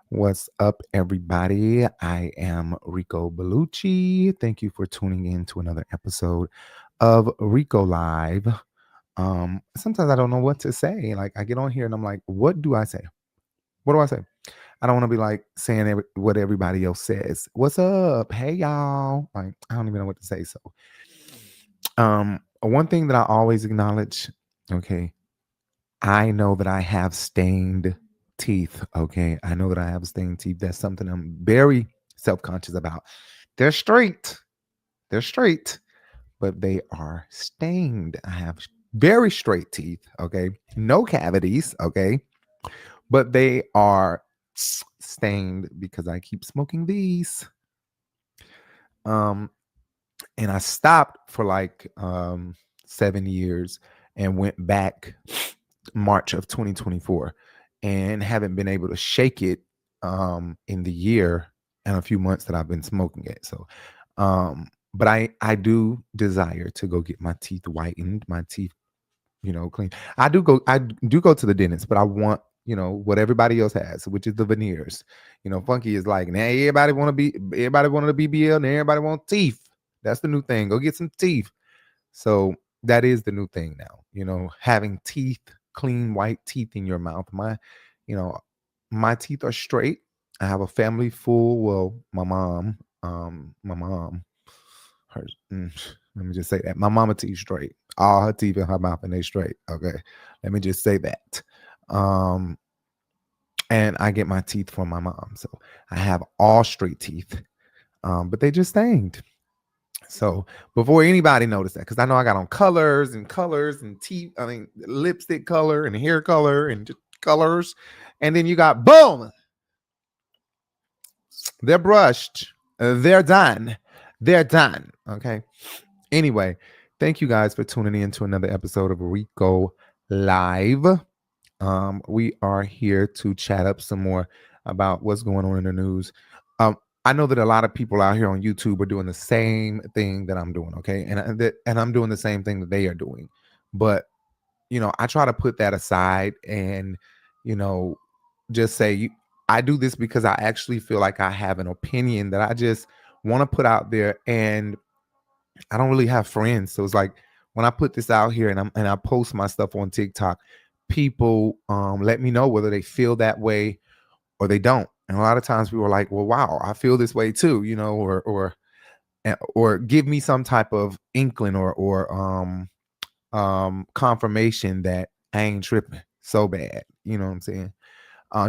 What's up, everybody? I am Rico Bellucci. Thank you for tuning in to another episode of Rico Live. Sometimes I don't know what to say. Like, I get on here and I'm like, what do I say? What do I say? I don't want to be like saying what everybody else says. What's up? Hey, y'all. Like, I don't even know what to say. So, one thing that I always acknowledge, okay, I know that I have stained teeth. Okay. I know that I have stained teeth. That's something I'm very self conscious about. They're straight. They're straight, but they are stained. I have very straight teeth. Okay. No cavities. Okay. But they are stained because I keep smoking these. And I stopped for like 7 years and went back March of 2024 and haven't been able to shake it in the year and a few months that I've been smoking it. So but I do desire to go get my teeth whitened, my teeth, clean. I do go to the dentist, but I want, what everybody else has, which is the veneers. Funky is like, now everybody want a BBL and everybody want teeth. That's the new thing. Go get some teeth. So that is the new thing now, having teeth, clean white teeth in your mouth. My teeth are straight. I have a family full. Well, my mom, her, let me just say that my mama teeth straight. All her teeth in her mouth and they straight. Okay. Let me just say that. And I get my teeth from my mom. So I have all straight teeth. But they just stained. So before anybody noticed that, because I know I got on colors and teeth, lipstick color and hair color and just colors. And then you got boom. They're brushed. They're done. They're done. Okay. Anyway, thank you guys for tuning in to another episode of Rico Live. We are here to chat up some more about what's going on in the news. I know that a lot of people out here on YouTube are doing the same thing that I'm doing, okay? And I'm doing the same thing that they are doing. But, I try to put that aside and, just say I do this because I actually feel like I have an opinion that I just want to put out there, and I don't really have friends. So it's like when I put this out here and I post my stuff on TikTok, people let me know whether they feel that way or they don't. And a lot of times people are like, well, wow, I feel this way too, or give me some type of inkling or confirmation that I ain't tripping so bad. You know what I'm saying?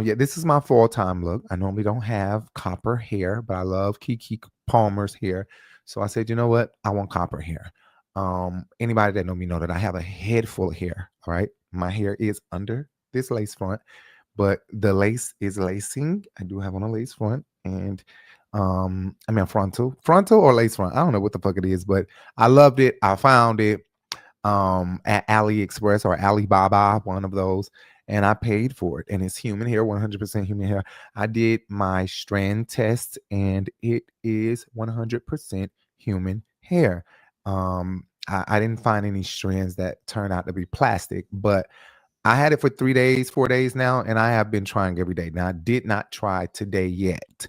Yeah, this is my full-time look. I normally don't have copper hair, but I love Keke Palmer's hair. So I said, you know what? I want copper hair. Anybody that know me know that I have a head full of hair. All right. My hair is under this lace front, but the lace is lacing. I do have on a lace front and frontal or lace front. I don't know what the fuck it is, but I loved it. I found it at AliExpress or Alibaba, one of those, and I paid for it. And it's human hair, 100% human hair. I did my strand test, and it is 100% human hair. I didn't find any strands that turned out to be plastic, but I had it for 3 days, 4 days now, and I have been trying every day. Now, I did not try today yet,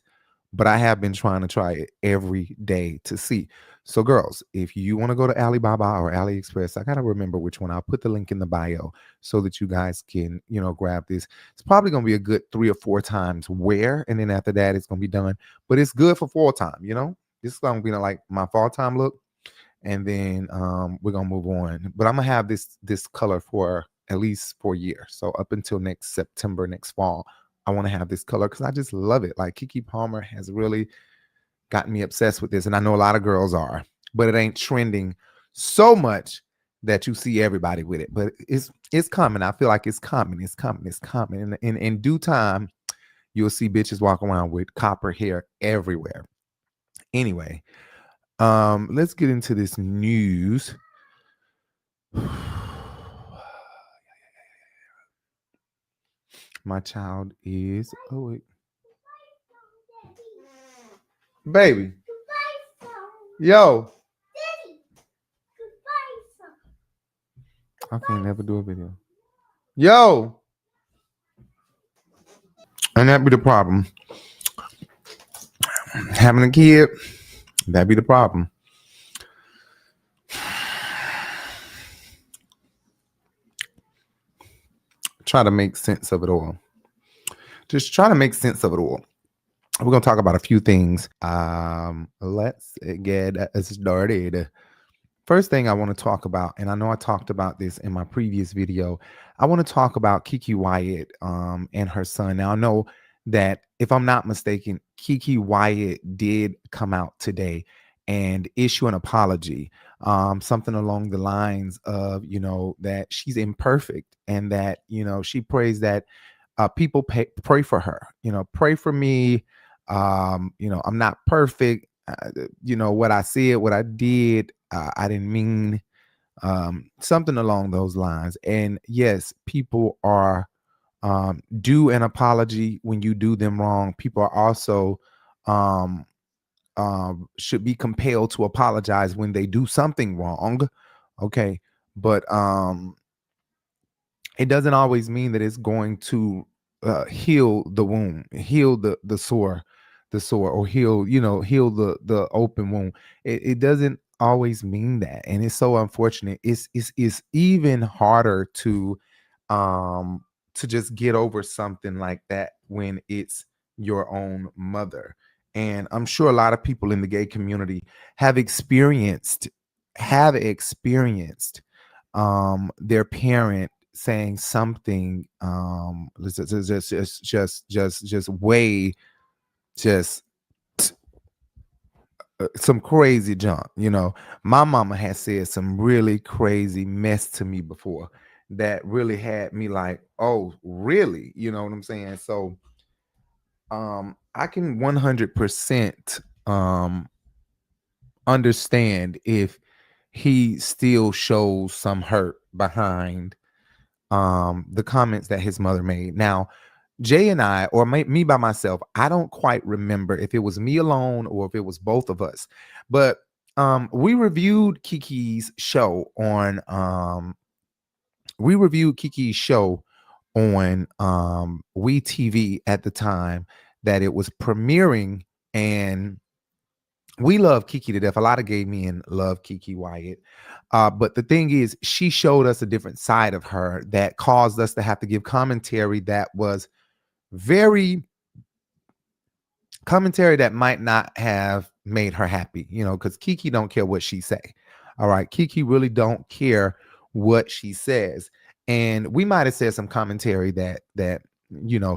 but I have been trying to try it every day to see. So, girls, if you want to go to Alibaba or AliExpress, I gotta remember which one. I'll put the link in the bio so that you guys can, grab this. It's probably gonna be a good 3 or 4 times wear, and then after that, it's gonna be done. But it's good for full time. This is gonna be like my fall time look, and then we're gonna move on. But I'm gonna have this color for at least 4 years. So up until next September, next fall, I want to have this color because I just love it. Like Keke Palmer has really gotten me obsessed with this, and I know a lot of girls are, but it ain't trending so much that you see everybody with it. But it's coming. I feel like it's coming. It's coming. It's coming. And in due time, you'll see bitches walk around with copper hair everywhere. Anyway, let's get into this news. My child is baby. Yo. I can't never do a video. Yo, and that be the problem. Having a kid, that be the problem. Try to make sense of it all. Just try to make sense of it all. We're gonna talk about a few things. Let's get started. First thing I want to talk about, and I know I talked about this in my previous video, I want to talk about Keke Wyatt and her son. Now I know that if I'm not mistaken, Keke Wyatt did come out today and issue an apology, something along the lines of, that she's imperfect and that, she prays that people pray for her, pray for me. I'm not perfect. What I said, what I did, I didn't mean, something along those lines. And yes, people are due an apology when you do them wrong. People are also um, should be compelled to apologize when they do something wrong. Okay, but it doesn't always mean that it's going to heal the wound, heal the sore, or heal the open wound. It doesn't always mean that, and it's so unfortunate. It's even harder to just get over something like that when it's your own mother. And I'm sure a lot of people in the gay community have experienced their parent saying something just way just some crazy junk. My mama has said some really crazy mess to me before that really had me like, oh really, you know what I'm saying? So I can 100% understand if he still shows some hurt behind the comments that his mother made. Now, Jay and I, or me by myself, I don't quite remember if it was me alone or if it was both of us, but we reviewed Kiki's show on We TV at the time that it was premiering, and we love Kiki to death. A lot of gay men love Keke Wyatt. But the thing is, she showed us a different side of her that caused us to have to give commentary that was very commentary that might not have made her happy, because Keke don't care what she say. All right. Keke really don't care what she says. And we might have said some commentary that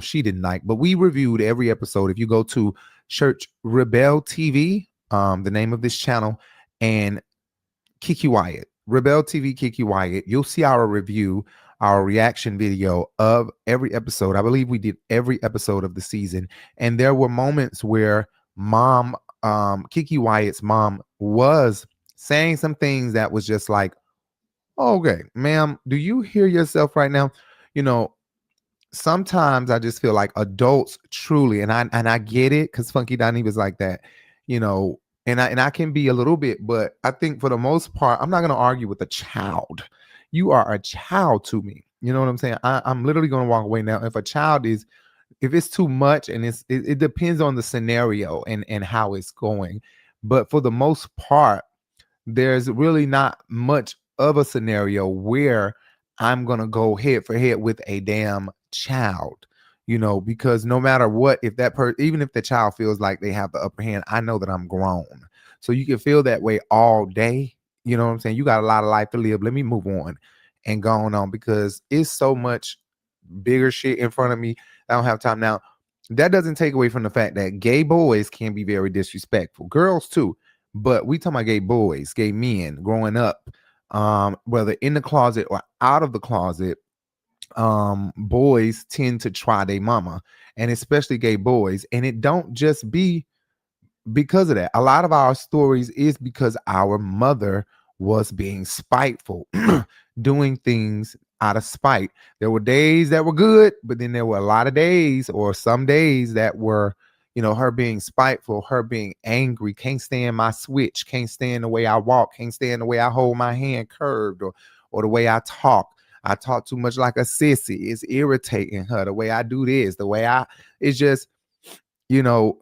she didn't like, but we reviewed every episode. If you go to search RiBelTV, the name of this channel, and Keke Wyatt, RiBelTV, Keke Wyatt, you'll see our review, our reaction video of every episode. I believe we did every episode of the season. And there were moments where Keke Wyatt's mom was saying some things that was just like, okay, ma'am, do you hear yourself right now? Sometimes I just feel like adults truly, and I get it, because Funky Dineva was like that, and I can be a little bit, but I think for the most part, I'm not gonna argue with a child. You are a child to me. You know what I'm saying? I'm literally gonna walk away now. If it's too much, and it depends on the scenario and how it's going. But for the most part, there's really not much of a scenario where I'm going to go head for head with a damn child, because no matter what, even if the child feels like they have the upper hand, I know that I'm grown. So you can feel that way all day. You know what I'm saying? You got a lot of life to live. Let me move on and go on, because it's so much bigger shit in front of me. I don't have time now. That doesn't take away from the fact that gay boys can be very disrespectful. Girls too. But we talking about gay boys, gay men growing up, whether in the closet or out of the closet. Boys tend to try their mama, and especially gay boys. And it don't just be because of that. A lot of our stories is because our mother was being spiteful, doing things out of spite. There were days that were good, but then there were a lot of days, or some days, that were, her being spiteful, her being angry, can't stand my switch, can't stand the way I walk, can't stand the way I hold my hand curved, or or the way I talk. I talk too much like a sissy. It's irritating her. The way I do this, it's just, you know,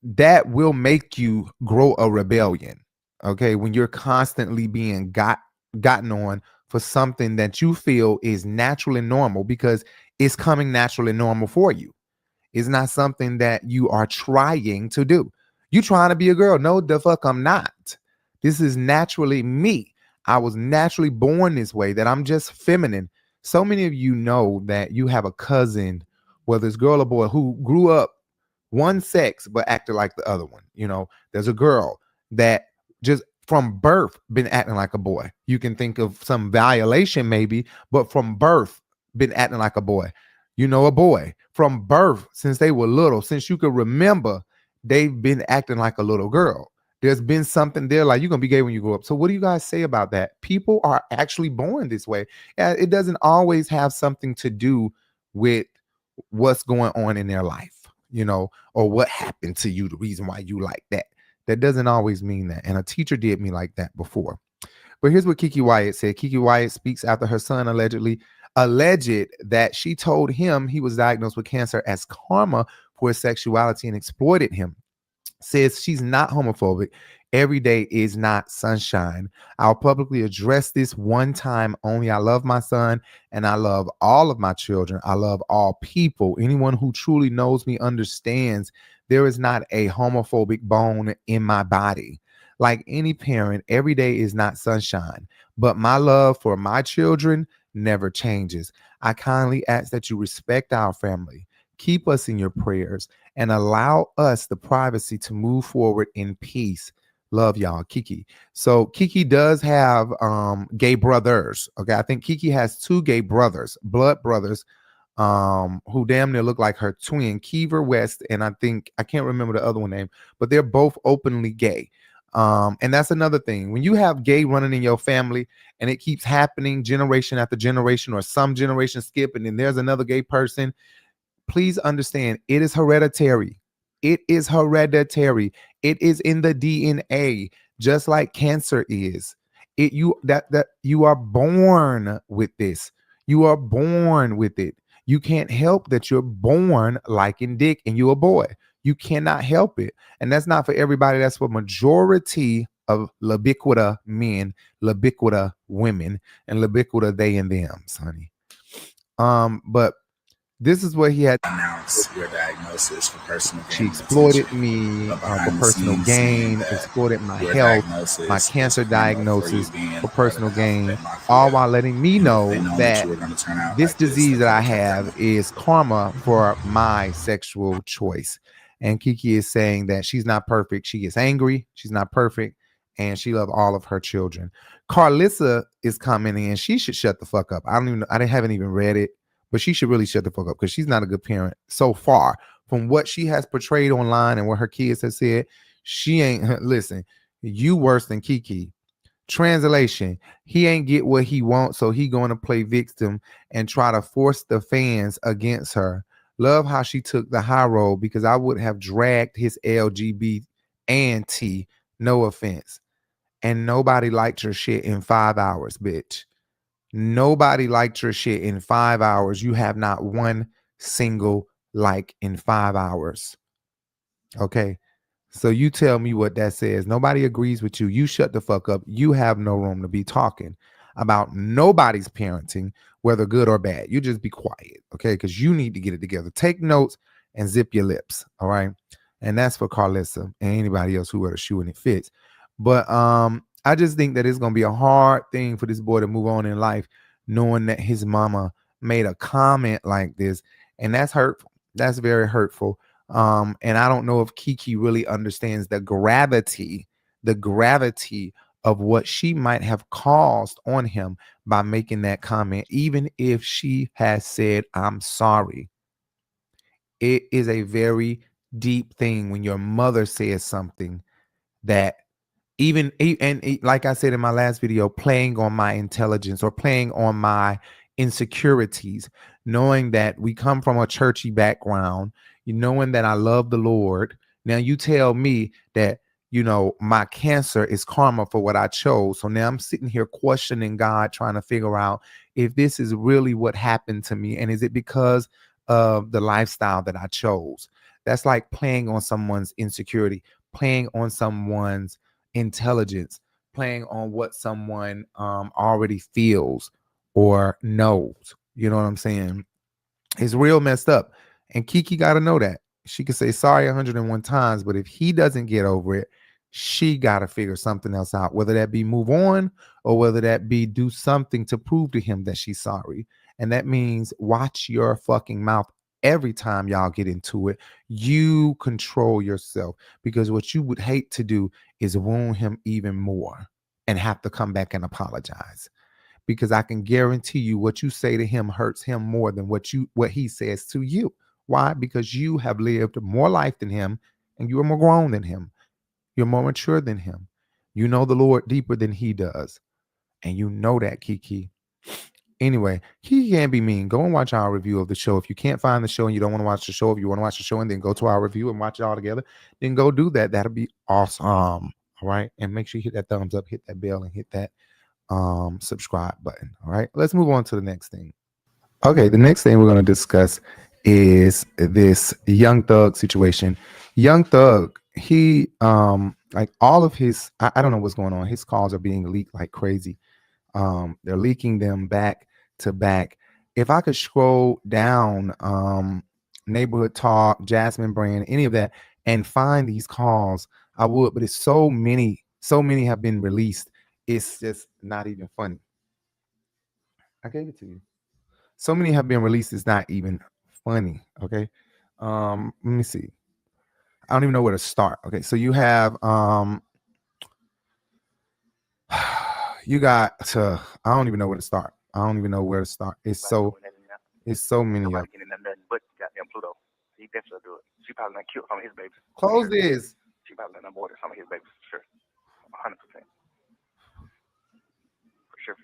that will make you grow a rebellion. Okay. When you're constantly being gotten on for something that you feel is natural and normal because it's coming natural and normal for you. It's not something that you are trying to do. You trying to be a girl. No, the fuck I'm not. This is naturally me. I was naturally born this way, that I'm just feminine. So many of you know that you have a cousin, whether it's girl or boy, who grew up one sex but acted like the other one. You know, there's a girl that just from birth been acting like a boy. You can think of some violation maybe, but from birth been acting like a boy. You know, a boy from birth, since they were little, since you could remember, they've been acting like a little girl. There's been something there, like you're gonna be gay when you grow up. So what do you guys say about that? People are actually born this way. It doesn't always have something to do with what's going on in their life, you know, or what happened to you, the reason why you like that. That doesn't always mean that. And a teacher did me like that before. But here's what Keke Wyatt said. Keke Wyatt speaks after her son alleged that she told him he was diagnosed with cancer as karma for his sexuality and exploited him. Says she's not homophobic. Every day is not sunshine. I'll publicly address this one time only. I love my son and I love all of my children. I love all people. Anyone who truly knows me understands there is not a homophobic bone in my body. Like any parent, every day is not sunshine, but my love for my children never changes. I kindly ask that you respect our family, keep us in your prayers, and allow us the privacy to move forward in peace. Love y'all, Keke. So Keke does have gay brothers. Okay, I think Keke has two gay brothers, blood brothers, who damn near look like her twin, Kiever West, and I think I can't remember the other one name, but they're both openly gay. And that's another thing. When you have gay running in your family and it keeps happening generation after generation, or some generation skip and then there's another gay person, please understand it is hereditary. It is hereditary. It is in the DNA, just like cancer is. You are born with this. You are born with it. You can't help that you're born liking dick and you're a boy. You cannot help it. And that's not for everybody. That's for majority of labiquita men, labiquita women, and labiquita they and them, honey. But this is what he had. Announce your diagnosis for personal gain. She exploited me for personal gain, exploited my health, my cancer diagnosis for personal gain, all while letting me know that this disease that I have is karma for my sexual choice. And Keke is saying that she's not perfect. She gets angry. She's not perfect. And she loves all of her children. Carlissa is commenting and she should shut the fuck up. I haven't even read it, but she should really shut the fuck up because she's not a good parent so far. From what she has portrayed online and what her kids have said, she ain't, listen, you worse than Keke. Translation, he ain't get what he wants, so he going to play victim and try to force the fans against her. Love how she took the high road because I would have dragged his LGBT anti, no offense. And nobody liked your shit in 5 hours, bitch. Nobody liked your shit in 5 hours. You have not one single like in 5 hours. Okay. So you tell me what that says. Nobody agrees with you. You shut the fuck up. You have no room to be talking about nobody's parenting, whether good or bad. You just be quiet. Okay. Because you need to get it together. Take notes and zip your lips. All right. And that's for Carlissa and anybody else who wear the shoe and it fits. But I just think that it's going to be a hard thing for this boy to move on in life, knowing that his mama made a comment like this. And that's hurtful. That's very hurtful. And I don't know if Keke really understands the gravity of what she might have caused on him by making that comment, even if she has said, I'm sorry. It is a very deep thing when your mother says something that even, and like I said in my last video, playing on my intelligence or playing on my insecurities, knowing that we come from a churchy background, knowing that I love the Lord. Now you tell me that my cancer is karma for what I chose. So now I'm sitting here questioning God, trying to figure out if this is really what happened to me. And is it because of the lifestyle that I chose? That's like playing on someone's insecurity, playing on someone's intelligence, playing on what someone already feels or knows. You know what I'm saying? It's real messed up. And Kiki got to know that. She could say sorry 101 times, but if he doesn't get over it, she got to figure something else out, whether that be move on or whether that be do something to prove to him that she's sorry. And that means watch your fucking mouth every time y'all get into it. You control yourself, because what you would hate to do is wound him even more and have to come back and apologize, because I can guarantee you what you say to him hurts him more than what he says to you. Why? Because you have lived more life than him, and you are more grown than him. You're more mature than him. You know the Lord deeper than he does. And you know that, Kiki. Anyway, Kiki can't be mean. Go and watch our review of the show. If you can't find the show and you don't want to watch the show, if you want to watch the show and then go to our review and watch it all together, then go do that. That'll be awesome. All right. And make sure you hit that thumbs up, hit that bell, and hit that subscribe button. All right, let's move on to the next thing. Okay, the next thing we're going to discuss is this Young Thug situation. Young Thug, he like all of his, I don't know what's going on, his calls are being leaked like crazy. They're leaking them back to back. If I could scroll down Neighborhood Talk, Jasmine Brand, any of that, and find these calls, I would, but it's so many have been released. It's just not even funny. I gave it to you. So many have been released. It's not even funny. Okay. Let me see. I don't even know where to start. Okay. So you have you got to, I don't even know where to start. I don't even know where to start. It's so many of them. Getting nothing but goddamn Pluto. He definitely do it. She probably not killed some of his babies. Close this. She probably not aborted some of his babies for sure. 100%. For sure.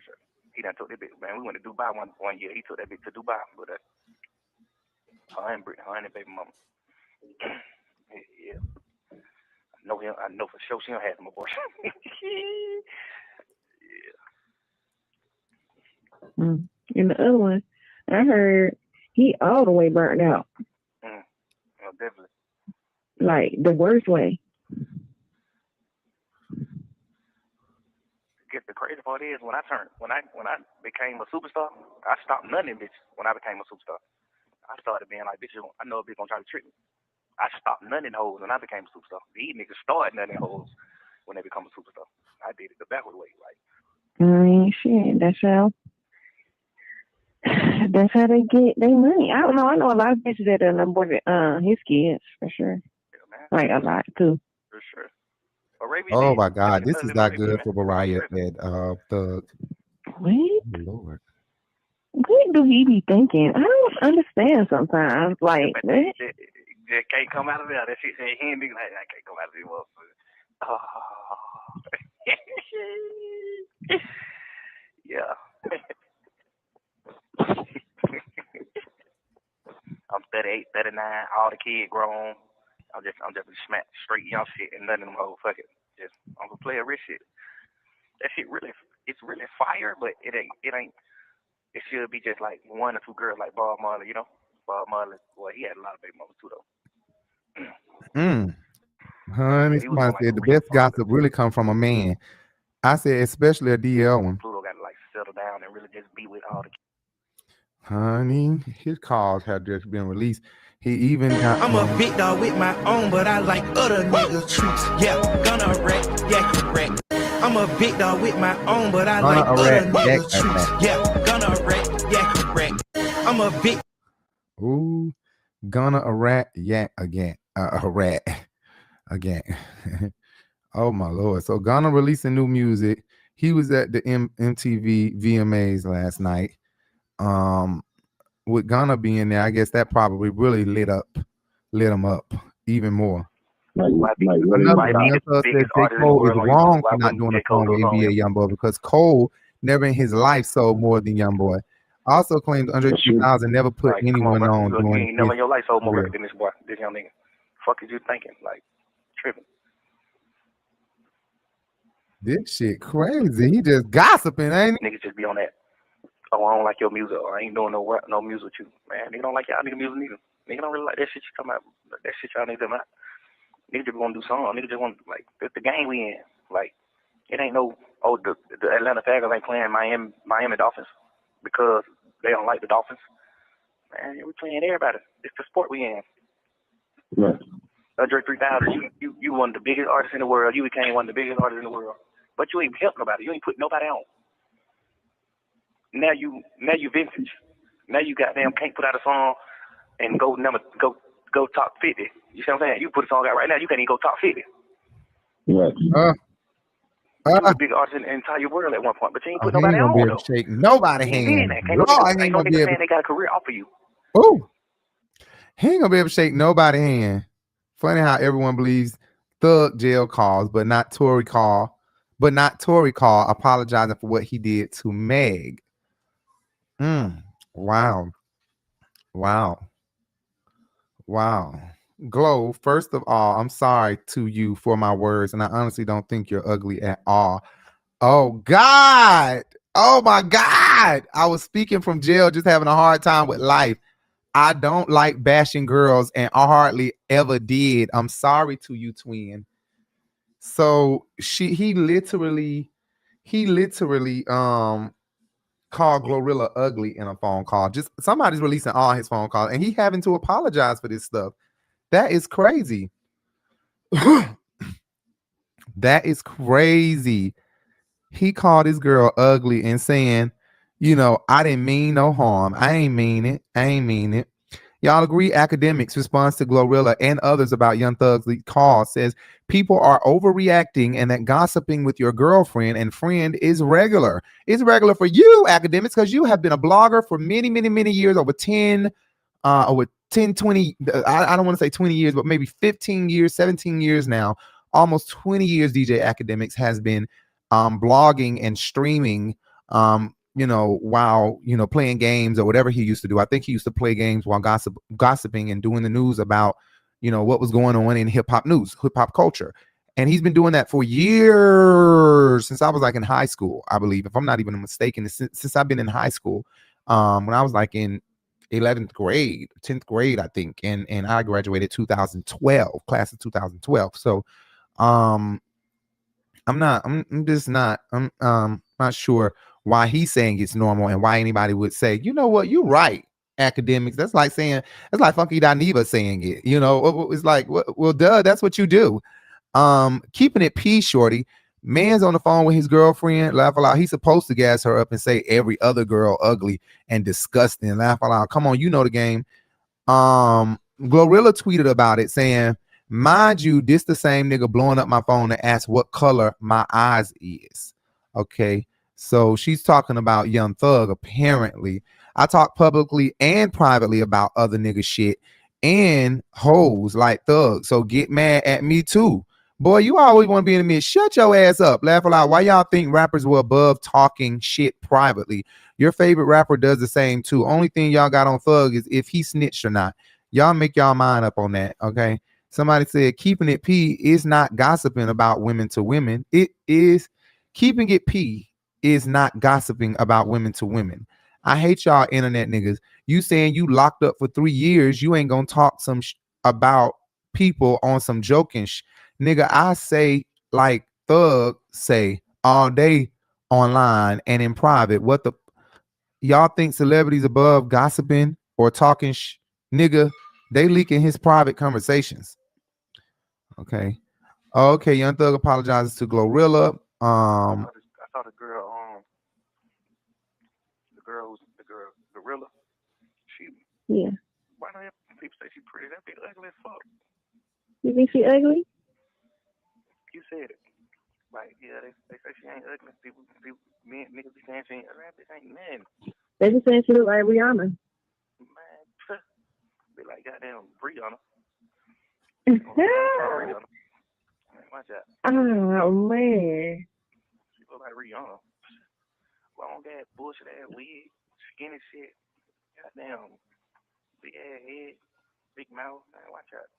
He done took that bitch, man. We went to Dubai one year. He took that bitch to Dubai with her and baby mama. Yeah. I know for sure she don't have some abortion. Yeah. And the other one, I heard he all the way burnt out. Well, definitely. Like the worst way. The crazy part is when I became a superstar, I stopped nutting bitches when I became a superstar. I started being like, bitch, I know a bitch gonna try to trick me. I stopped nutting hoes when I became a superstar. These niggas started nutting hoes when they become a superstar. I did it the backward way, like. Shit, that's how they get their money. I don't know. I know a lot of bitches that are aborted his kids for sure. Yeah, man. Like a lot too. For sure. Oh my God, this is not good for Mariah and Thug. What? Lord. What do he be thinking? I don't understand sometimes. Like, what? Just can't come out of there. That shit said he ain't be like, I can't come out of there. Yeah. I'm 38, 39, all the kids grown. I'm just smack straight young shit and none of them hoes. Fuck it. Just I'm gonna play a rich shit. That shit it's really fire, but it ain't. It should be just like one or two girls like Bob Marley, you know. Bob Marley, boy, he had a lot of baby mamas too though. Honey, somebody said the best gossip really come from a man. I said especially a DL one. Pluto got to like settle down and really just be with all the kids. Honey, his calls have just been released. He even got. I'm a big dog with my own, but I like other niggas' treats. Yeah, gonna wreck, yeah, correct. I'm a big dog with my own, but I like other niggas' treats. Yeah, gonna wreck, yeah, correct. I'm a big. Ooh, gonna a rat yak again. A rat again. Oh my Lord. So Ghana releasing new music. He was at the MTV VMAs last night. With Ghana being there, I guess that probably really lit him up even more. Another says J. Cole is wrong for not doing a song with NBA Youngboy because Cole never in his life sold more than Youngboy. Also claims Andre 3000 never put anyone on doing. You ain't never in your life sold more than this boy, this young nigga. Fuck is you thinking? Like tripping. This shit crazy. He just gossiping, ain't he? Niggas just be on that. Oh, I don't like your music, or I ain't doing no music with you. Man, nigga don't like y'all nigga music neither. Nigga don't really like that shit you come out. That shit y'all niggas about. Niggas just want to do songs. Niggas just want, like, the game we in. Like, it ain't no, the Atlanta Falcons ain't playing Miami Dolphins because they don't like the Dolphins. Man, we playing everybody. It's the sport we in. Right. Andre 3000, you one of the biggest artists in the world. You became one of the biggest artists in the world. But you ain't helped nobody. You ain't put nobody on. Now you vintage. Now you goddamn can't put out a song and go top 50. You see what I'm saying? You put a song out right now, you can't even go top 50. Right. You was the biggest artist in the entire world at one point, but you ain't put nobody gonna on, be able though. to shake nobody hand. Ain't no nigga saying they got a career off of you. Oh, he ain't gonna be able to shake nobody hand. Funny how everyone believes Thug jail calls, but not Tory call, apologizing for what he did to Meg. Wow. Glow, first of all, I'm sorry to you for my words, and I honestly don't think you're ugly at all. Oh God. Oh my God. I was speaking from jail, just having a hard time with life. I don't like bashing girls, and I hardly ever did. I'm sorry to you, twin. So he literally called Glorilla ugly in a phone call. Just somebody's releasing all his phone calls, and he having to apologize for this stuff. That is crazy. That is crazy. He called his girl ugly and saying, I didn't mean no harm. I ain't mean it. Y'all agree? Academics response to Glorilla and others about Young Thug's leaked call says people are overreacting and that gossiping with your girlfriend and friend is regular. It's regular for you, academics, because you have been a blogger for many, many, many years, over 10, 20, I don't want to say 20 years, but maybe 15 years, 17 years now, almost 20 years. DJ Academics has been blogging and streaming, while, playing games or whatever he used to do. I think he used to play games while gossiping and doing the news about, what was going on in hip hop culture. And he's been doing that for years, since I was like in high school, I believe, if I'm not even mistaken, since I've been in high school, when I was like in 10th grade, I think. And I graduated 2012, class of 2012. So, I'm just not sure why he's saying it's normal and why anybody would say, you know what, you're right, academics. That's like Funky Dineva saying it. It's like, well, duh, that's what you do. Keeping it P, shorty. Man's on the phone with his girlfriend, laugh aloud. He's supposed to gas her up and say every other girl ugly and disgusting. Laugh aloud. Come on, you know the game. Glorilla tweeted about it saying, mind you, this the same nigga blowing up my phone to ask what color my eyes is. Okay, so she's talking about Young Thug. Apparently, I talk publicly and privately about other nigga shit and hoes like Thug. So get mad at me too. Boy, you always want to be in the mid. Shut your ass up. Laugh aloud. Why y'all think rappers were above talking shit privately? Your favorite rapper does the same too. Only thing y'all got on Thug is if he snitched or not. Y'all make y'all mind up on that, okay? Somebody said keeping it P is not gossiping about women to women. It is keeping it P is not gossiping about women to women. I hate y'all internet niggas. You saying you locked up for 3 years, you ain't gonna talk about people on some joking nigga. I say like Thug say all day online and in private. What the y'all think celebrities above gossiping or talking nigga? They leaking his private conversations. Okay. Young Thug apologizes to Glorilla. I saw the girl, Gorilla. Yeah. Why do people say she's pretty? That bitch ugly as fuck. You think she ugly? You said it. Like, yeah, they say she ain't ugly. People niggas be saying she ain't ugly. That bitch ain't nothing. They just saying she look like Rihanna. Man, be like goddamn Rihanna. Watch that. Oh man. She look like Rihanna. Long ass bullshit ass wig, skinny shit. Goddamn big ass head, big mouth. Man, watch out.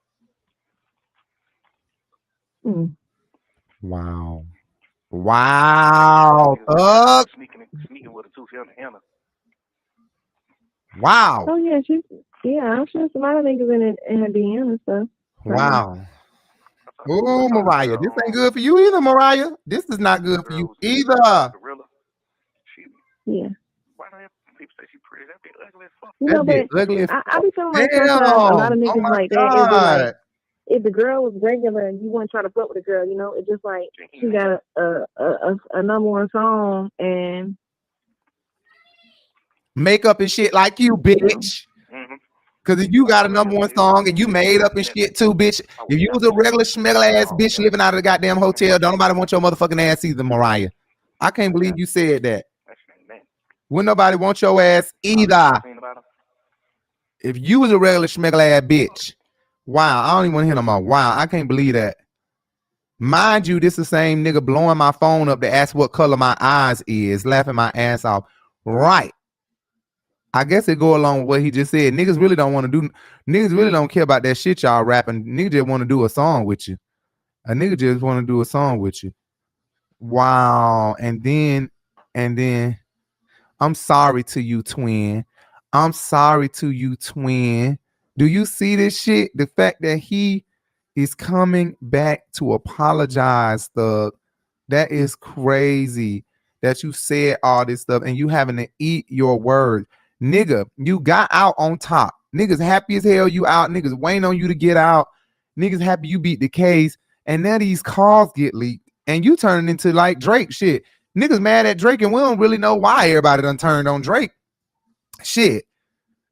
Wow. Wow, Thug. Sneaking with a tooth in the Hannah. Wow. Oh yeah, I'm sure some other niggas in her DM and stuff. Wow. Oh, Mariah, this ain't good for you either, Mariah. This is not good for you either. Gorilla. Yeah. Why don't people say she pretty? That be ugly as fuck. You know, That but ugly as I be feeling like damn. sometimes a lot of Oh niggas my like that. God. It'd be like if the girl was regular and you want to try to fuck with a girl, you know, it's just like she got a number one song and makeup and shit like you, bitch. Cause if you got a number one song and you made up and shit too, bitch. If you was a regular schmeggle ass bitch living out of the goddamn hotel, don't nobody want your motherfucking ass either, Mariah. I can't believe you said that. Wouldn't nobody want your ass either. If you was a regular schmeggle ass bitch. Wow, I don't even want to hear no more. Wow, I can't believe that. Mind you, this the same nigga blowing my phone up to ask what color my eyes is, laughing my ass off. Right. I guess it go along with what he just said. Niggas really don't want to do. Niggas really don't care about that shit y'all rapping. Niggas just want to do a song with you. A nigga just want to do a song with you. Wow. And then, I'm sorry to you, twin. I'm sorry to you, twin. Do you see this shit? The fact that he is coming back to apologize, Thug. That is crazy that you said all this stuff and you having to eat your words. Nigga, you got out on top. Niggas happy as hell you out. Niggas waiting on you to get out. Niggas happy you beat the case. And now these calls get leaked. And you turning into like Drake shit. Niggas mad at Drake and we don't really know why everybody done turned on Drake. Shit.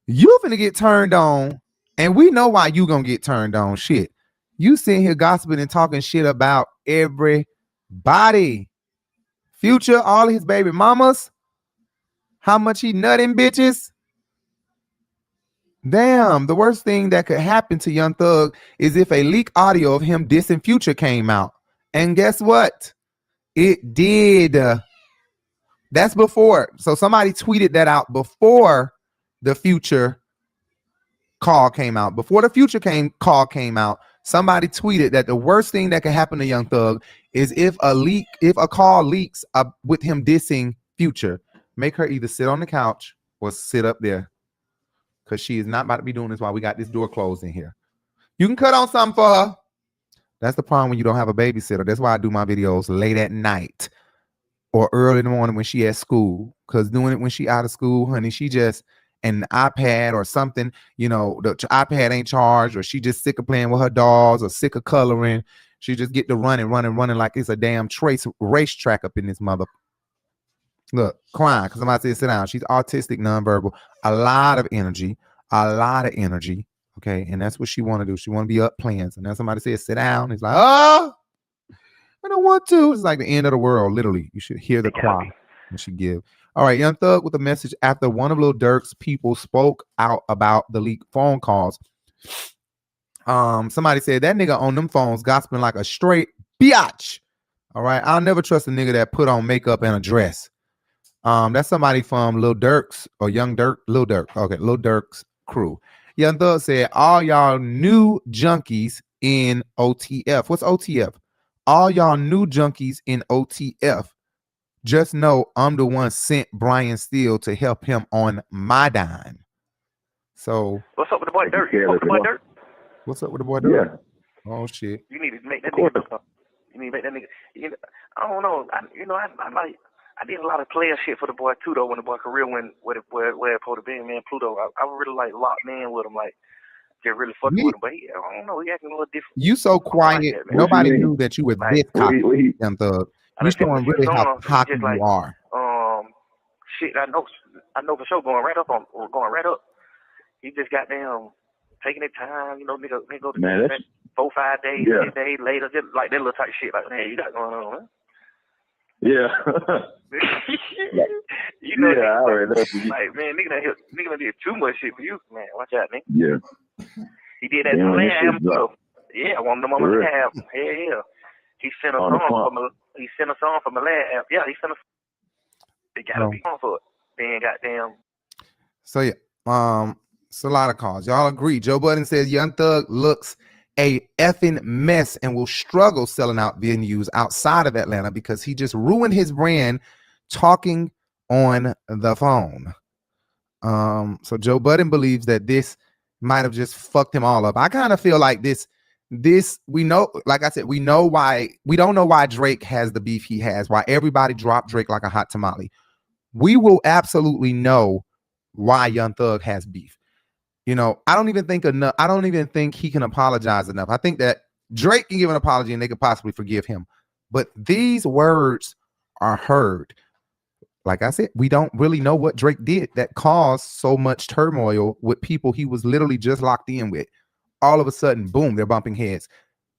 You finna get turned on. And we know why you gonna get turned on. Shit. You sitting here gossiping and talking shit about everybody. Future, all his baby mamas. How much he nutting bitches? Damn, the worst thing that could happen to Young Thug is if a leak audio of him dissing Future came out. And guess what? It did. That's before. So somebody tweeted that out before the Future call came out. Before the Future call came out, somebody tweeted that the worst thing that can happen to Young Thug is if a call leaks with him dissing Future. Make her either sit on the couch or sit up there. Because she is not about to be doing this while we got this door closed in here. You can cut on something for her. That's the problem when you don't have a babysitter. That's why I do my videos late at night or early in the morning when she at school. Because doing it when she out of school, honey, she just an iPad or something, you know, the iPad ain't charged, or she just sick of playing with her dolls or sick of coloring. She just get to running like it's a damn racetrack up in this mother. Look, crying because somebody said sit down. She's autistic, nonverbal, a lot of energy. Okay, and that's what she want to do. She want to be up playing. So now somebody says sit down. It's like, oh, I don't want to. It's like the end of the world, literally. You should hear the cry when she give. All right, Young Thug with a message after one of Lil Durk's people spoke out about the leaked phone calls. Somebody said that nigga on them phones gospeling like a straight biatch. All right, I'll never trust a nigga that put on makeup and a dress. That's somebody from Lil Durk's or Young Durk, Lil Durk. Okay, Lil Durk's crew. Young Thug said, all y'all new junkies in OTF. What's OTF? All y'all new junkies in OTF. Just know I'm the one sent Brian Steele to help him on my dime. So what's up with the boy Dirt? What's up with the boy Dirt? Yeah. Oh shit. You need to make that nigga. You need to make that nigga. I don't know. I did a lot of player shit for the boy too though. When the boy career went where it supposed to be, man, Pluto. I really like locked in with him, like just really fucking with him. But I don't know, he acting a little different. You so quiet. Like that, nobody knew that you were this cocky, Young Thug. You showing really how cocky you are. Shit, I know for sure going right up. He just got damn taking his time, you know, nigga go to 4-5 days, 10 days later, just like that little type of shit. Like, man, you got going on, man. Yeah. You know, yeah, I already know. Like, man, nigga did too much shit for you, man. Watch out, nigga. Yeah. He did that to the last album too. Yeah, one of them on the last album. Hell yeah. He sent a song from the last album. Yeah, he sent a. They gotta be on for it. Then goddamn. So yeah, it's a lot of calls. Y'all agree? Joe Budden says Young Thug looks a effing mess and will struggle selling out venues outside of Atlanta because he just ruined his brand talking on the phone. So Joe Budden believes that this might have just fucked him all up. I kind of feel like this we know, like I said, we know why. We don't know why Drake has the beef he has, why everybody dropped Drake like a hot tamale. We will absolutely know why Young Thug has beef. You know, I don't even think he can apologize enough. I think that Drake can give an apology and they could possibly forgive him. But these words are heard. Like I said, we don't really know what Drake did that caused so much turmoil with people he was literally just locked in with. All of a sudden, boom, they're bumping heads.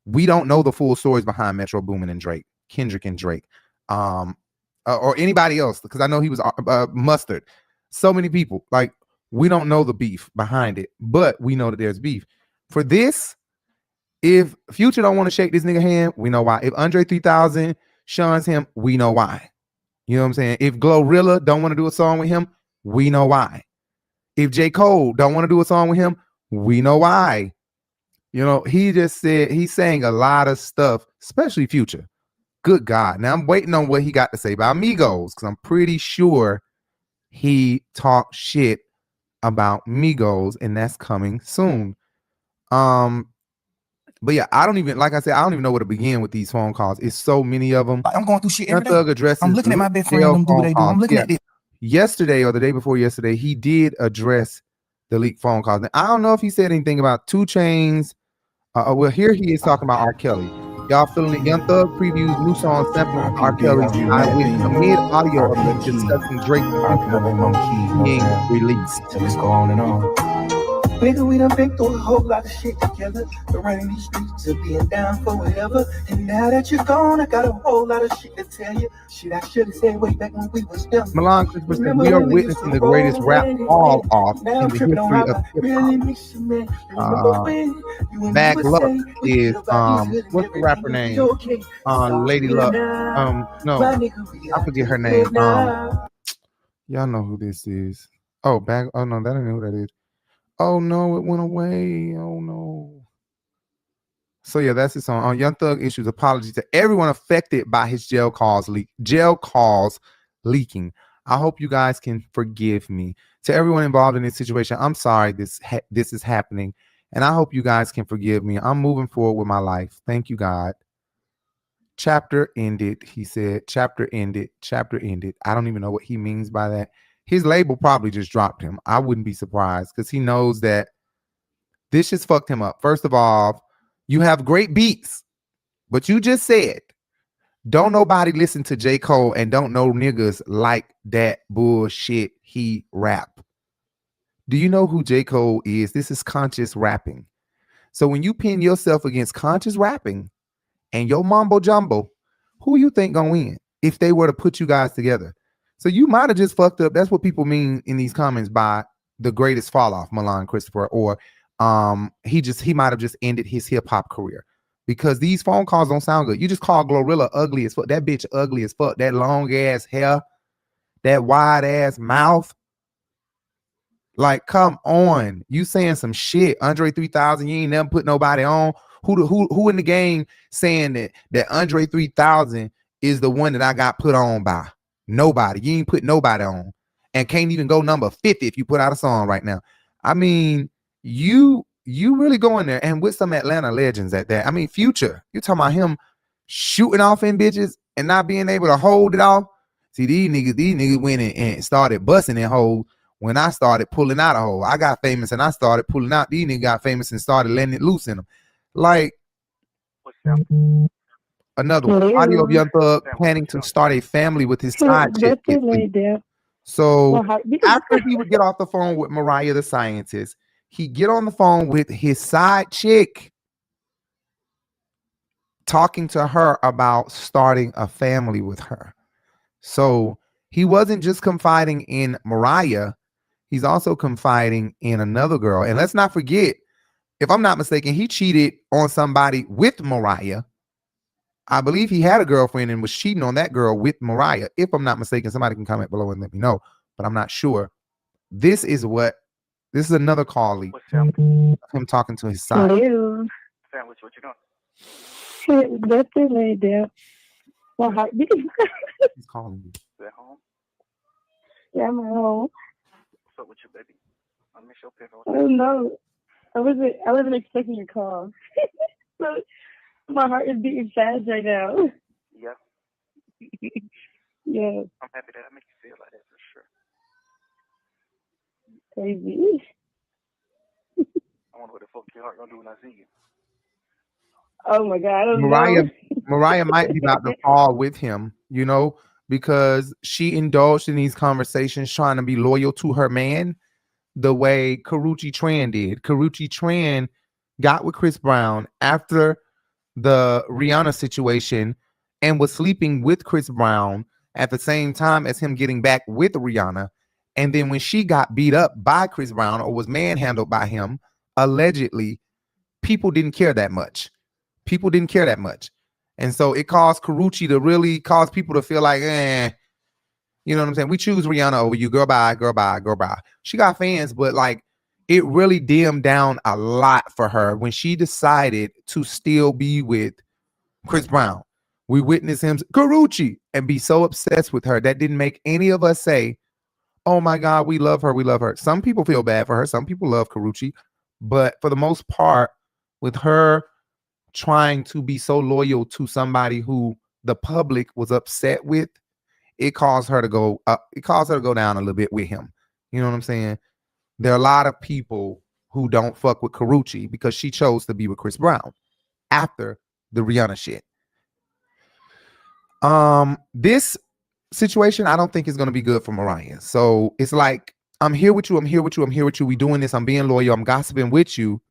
We don't know the full stories behind Metro Boomin and Drake, Kendrick and Drake, or anybody else, because I know he was Mustard. So many people, like, we don't know the beef behind it, but we know that there's beef. For this, if Future don't want to shake this nigga hand, we know why. If Andre 3000 shuns him, we know why. You know what I'm saying? If Glorilla don't want to do a song with him, we know why. If J. Cole don't want to do a song with him, we know why. You know, he just said he's saying a lot of stuff, especially Future. Good God. Now I'm waiting on what he got to say about Migos, because I'm pretty sure he talked shit about Migos, and that's coming soon. But yeah, I don't even know where to begin with these phone calls. It's so many of them. I'm going through shit every day. I'm looking at my best friend, them do what they do. I'm looking at it. Yesterday or the day before yesterday, he did address the leaked phone calls. Now, I don't know if he said anything about 2 Chainz. Well, here he is talking about R. Kelly. Y'all feeling it? Young Thug previews new song sampling R. Kelly's "I Wish" amid audio of him discussing Drake being released. Let's go on and on. Nigga, we done been through a whole lot of shit together. Been running these streets and being down for whatever. And now that you're gone, I got a whole lot of shit to tell you. Shit I should have said way back when we was young. Milan Christopher said, we are witnessing the greatest rap fall off in the history of hip-hop. Bag Luck is what's the rapper name? Lady Luck. No, I forget her name. Y'all know who this is. Oh, Bag. Oh no, that ain't know who that is. Oh no, it went away. Oh no. So yeah, that's his song. Young Thug issues apology to everyone affected by his jail calls leaking. I hope you guys can forgive me. To everyone involved in this situation, I'm sorry this is happening, and I hope you guys can forgive me. I'm moving forward with my life. Thank you, God. Chapter ended, he said. Chapter ended. Chapter ended. I don't even know what he means by that. His label probably just dropped him. I wouldn't be surprised, because he knows that this just fucked him up. First of all, you have great beats, but you just said don't nobody listen to J. Cole and don't know niggas like that bullshit he rap. Do you know who J. Cole is? This is conscious rapping. So when you pin yourself against conscious rapping and your mumbo jumbo, who you think gonna win if they were to put you guys together? So you might have just fucked up. That's what people mean in these comments by the greatest fall off, Milan Christopher, or he might have just ended his hip hop career, because these phone calls don't sound good. You just call Glorilla ugly as fuck. That bitch ugly as fuck. That long ass hair, that wide ass mouth. Like, come on. You saying some shit. Andre 3000, you ain't never put nobody on. Who in the game saying that Andre 3000 is the one that I got put on by? Nobody. You ain't put nobody on, and can't even go number 50 if you put out a song right now. I mean, you really going there, and with some Atlanta legends at that. I mean, Future, you talking about him shooting off in bitches and not being able to hold it off. See, these niggas went and started busting in holes when I started pulling out a hole. I got famous and I started pulling out. These niggas got famous and started letting it loose in them. Like, another one. Audio of Young Thug planning to start a family with his side chick. So after he would get off the phone with Mariah the scientist, he get on the phone with his side chick, talking to her about starting a family with her. So he wasn't just confiding in Mariah, he's also confiding in another girl. And let's not forget, if I'm not mistaken, he cheated on somebody with Mariah. I believe he had a girlfriend and was cheating on that girl with Mariah. If I'm not mistaken, somebody can comment below and let me know, but I'm not sure. This is another call leak. Him talking to his side. Hello. sandwich. What you doing? That's it, laid down. My heartbeat. He's calling me. You at home? Yeah, I'm at home. What's up with you, baby? I miss your pickle. I don't know. I wasn't expecting your call. So my heart is beating fast right now. Yeah. Yeah, I'm happy that I make you feel like that for sure. crazy. I wonder what the fuck your heart gonna do when I see you. Oh my God, I don't know. Mariah might be about to fall with him, you know, because she indulged in these conversations trying to be loyal to her man the way Karrueche Tran did. Karrueche Tran got with Chris Brown after the Rihanna situation and was sleeping with Chris Brown at the same time as him getting back with Rihanna. And then when she got beat up by Chris Brown or was manhandled by him, allegedly, people didn't care that much. People didn't care that much. And so it caused Karrueche to really cause people to feel like, you know what I'm saying? We choose Rihanna over you. Girl, bye, girl, bye, girl, bye. She got fans, but like it really dimmed down a lot for her when she decided to still be with Chris Brown. We witnessed him, Karrueche, and be so obsessed with her. That didn't make any of us say, oh my God, we love her. We love her. Some people feel bad for her. Some people love Karrueche. But for the most part, with her trying to be so loyal to somebody who the public was upset with, it caused her to go up. It caused her to go down a little bit with him. You know what I'm saying? There are a lot of people who don't fuck with Karrueche because she chose to be with Chris Brown after the Rihanna shit. This situation I don't think is going to be good for Mariah. So it's like, I'm here with you. I'm here with you. I'm here with you. We doing this. I'm being loyal. I'm gossiping with you,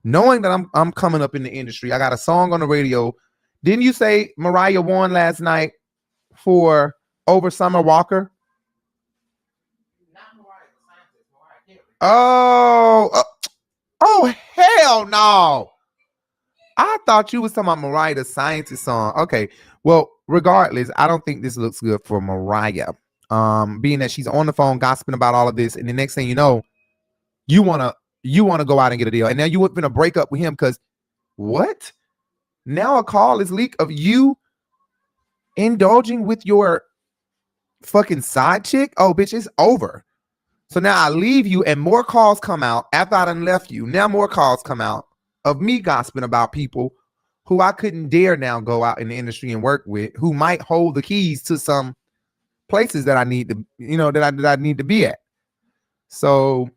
knowing that I'm coming up in the industry. I got a song on the radio. Didn't you say Mariah won last night for over Summer Walker? Oh, hell no. I thought you was talking about Mariah the Scientist song. Okay. Well, regardless, I don't think this looks good for Mariah. Being that she's on the phone gossiping about all of this, and the next thing you know, you wanna go out and get a deal. And now you were gonna break up with him because what? Now a call is leaked of you indulging with your fucking side chick. Oh, bitch, it's over. So now I leave you and more calls come out after I done left you. Now more calls come out of me gossiping about people who I couldn't dare now go out in the industry and work with, who might hold the keys to some places that I need to, that I need to be at. So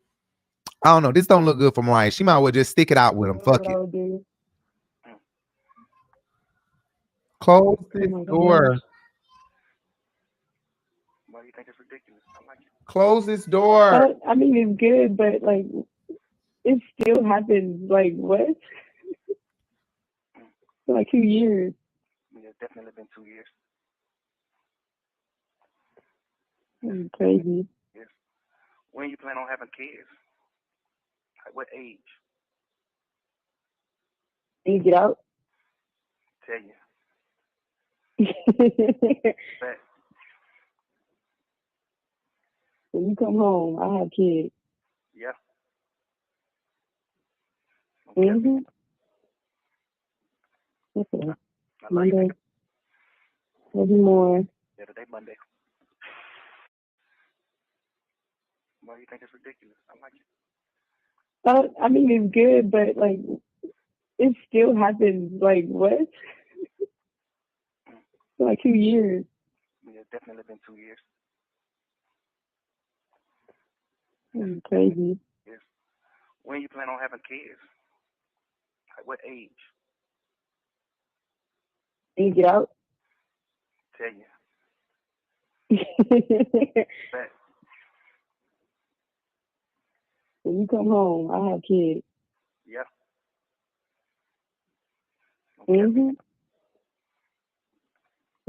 I don't know. This don't look good for Mariah. She might well just stick it out with him. Fuck it. Close this door. Why do you think it's ridiculous? I like it. Close this door. I mean, it's good, but like, it still happens. Like, what? For like 2 years. Yeah, it's definitely been 2 years. That's crazy. Yes. When you plan on having kids? Like what age? When you get out? Tell you. But when you come home, I have kids. yeah. Okay. Mm-hmm. Okay. Monday. Maybe more. Yeah, today Monday. Why do you think it's ridiculous? I like it. I mean, it's good, but like, it still happens. Like, what? For like 2 years. Yeah, it's definitely been 2 years. That's crazy. Yes. When you plan on having kids? Like what age? When you get out? Tell you. But when you come home, I have kids. yeah. Okay. Mm-hmm.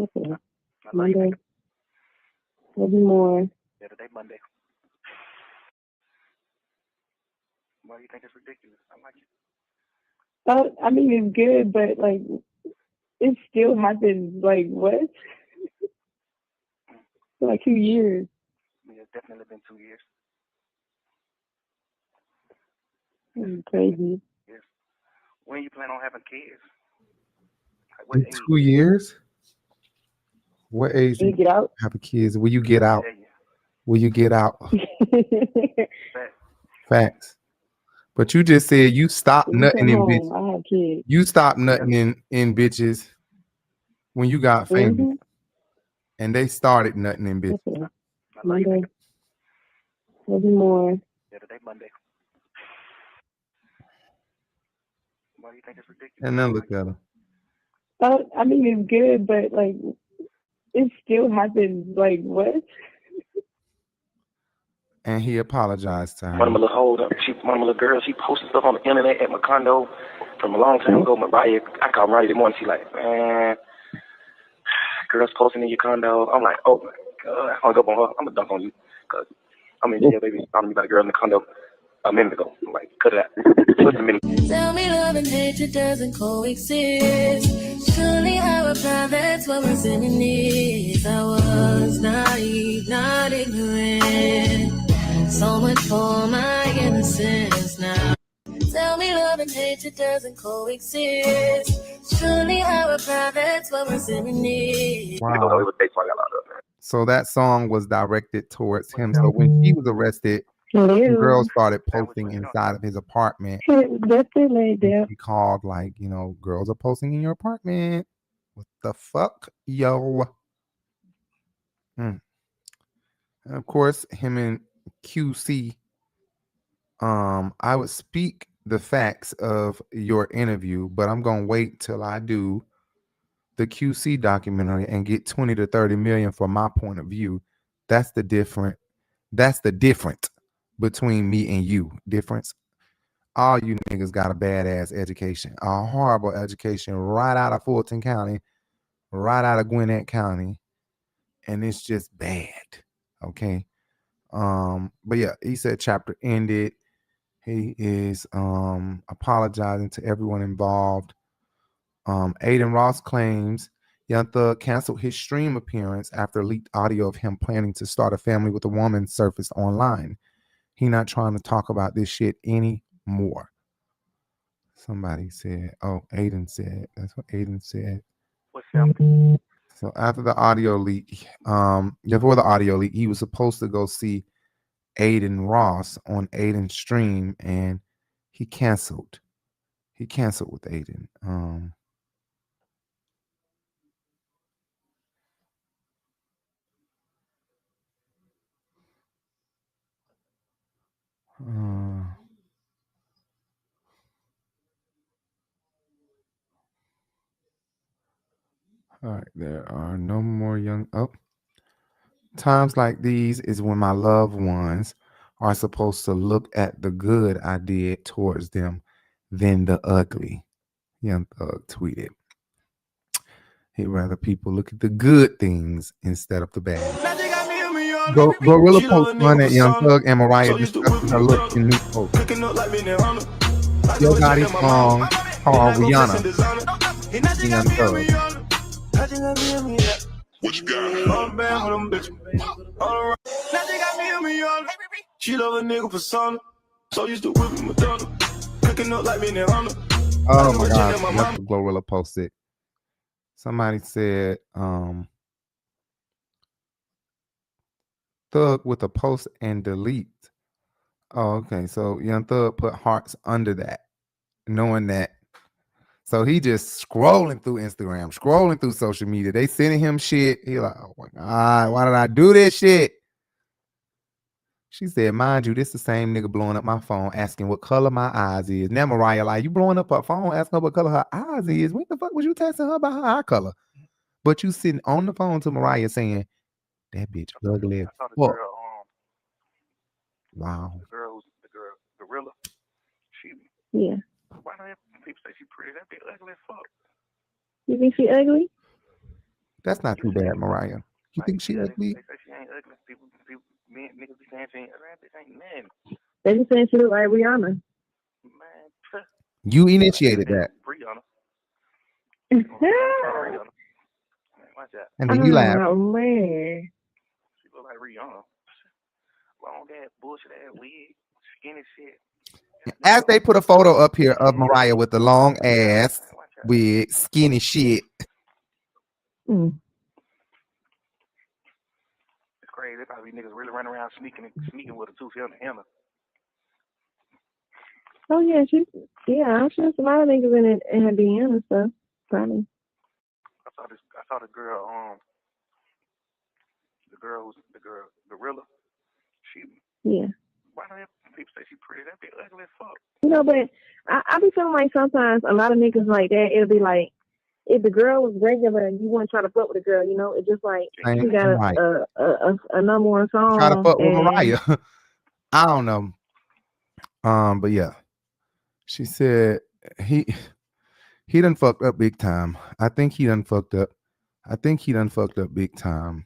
Okay. Monday. Maybe more. Yeah, today Monday. Why do you think it's ridiculous? I like it. I mean, it's good, but like, it still happens. Like, what? For like 2 years. Yeah, it's definitely been 2 years. That's crazy. Yes. When you plan on having kids? Like, what In age? 2 years? What age do You you get out. have a kids? Will you get out? Yeah, yeah. Will you get out? Fact. Facts. But you just said you stopped You nutting come in home. bitches. I have kids. You stopped nutting in bitches when you got famous. Mm-hmm. And they started nutting in bitches. Okay. I love you, Monday. nigga. Maybe more. Yeah, today Monday. Why do you think it's ridiculous? And then look at her. I mean, it's good, but like, it still happens. Like, what? And he apologized to One of her. my little hold up. One of my little girls. She posted stuff on the internet at my condo from a long time ago. Mariah, I called Mariah this morning. She like, man, girls posting in your condo. I'm like, oh my god. I hung up on her. I'm gonna dunk on you, cause I'm in jail, baby. Found me by the girl in the condo a minute ago. I'm like, cut it out. Put it a minute. Tell me love and hatred doesn't coexist. Surely our plan, that's what we're sinning is. I was naive, not ignorant. So much for my innocence now. Tell me love and hatred doesn't coexist. Surely our plan, that's what we're sinning is. Wow. So that song was directed towards him. So when he was arrested, girls started posting inside of his apartment. That's it, laid down. He called, like, you know, girls are posting in your apartment. What the fuck, yo? And of course, him and QC. I would speak the facts of your interview, but I'm gonna wait till I do the QC documentary and get 20 to 30 million for my point of view. That's the difference between me and you. Difference. All you niggas got a badass education, a horrible education right out of Fulton County, right out of Gwinnett County, and it's just bad. Okay. But yeah, he said chapter ended. He is apologizing to everyone involved. Aiden Ross claims Young Thug canceled his stream appearance after leaked audio of him planning to start a family with a woman surfaced online. He not trying to talk about this shit anymore. Somebody said, oh, Aiden said. That's what Aiden said. What's happening? So after the audio leak, before the audio leak, he was supposed to go see Aiden Ross on Aiden's stream, and he canceled. He canceled with Aiden. All right, there are no more young. Oh, times like these is when my loved ones are supposed to look at the good I did towards them than the ugly. Young Thug tweeted. He'd rather people look at the good things instead of the bad. Gorilla post one at Young Thug and Mariah discussing her look in new post. Yo Gotti's song called Rihanna. Young Thug. What you got? She love a nigga for son. So used to whip Madonna. Cooking up like me in Honda. Oh my god, that's what Gorilla posted. Somebody said Thug with a post and delete. Oh, okay. So Young Thug put hearts under that, knowing that. So he just scrolling through Instagram, scrolling through social media. They sending him shit. He like, oh my god, why did I do this shit? She said, mind you, this the same nigga blowing up my phone asking what color my eyes is. Now Mariah like, you blowing up her phone asking her what color her eyes is. What the fuck was you texting her about her eye color? But you sitting on the phone to Mariah saying, that bitch ugly as fuck. Wow. The girl, Gorilla. Yeah. Why do people say she pretty? That bitch ugly as fuck. You think she ugly? That's not too bad, Mariah. You think she ugly? They say she ain't ugly. People niggas be saying she ain't ugly. That bitch ain't nothing. They be saying she look like Rihanna. Man, you initiated that. Rihanna. Watch that. And then you laughed. Oh man. She look like Rihanna. Long ass bullshit ass wig, skinny shit. As they put a photo up here of Mariah with the long ass with skinny shit. Mm. It's crazy. There probably niggas really running around sneaking with a tooth in the hammer. Oh yeah, I'm sure some other niggas in her DM and stuff. Probably. I saw the girl Gorilla. She Yeah. Why do people say she pretty? That be ugly as fuck. But I be feeling like sometimes a lot of niggas like that, it'll be like, if the girl was regular and you want to try to fuck with the girl, it's just like she got a number one song. Try to fuck with Mariah. I don't know. But yeah. She said he done fucked up big time. I think he done fucked up big time.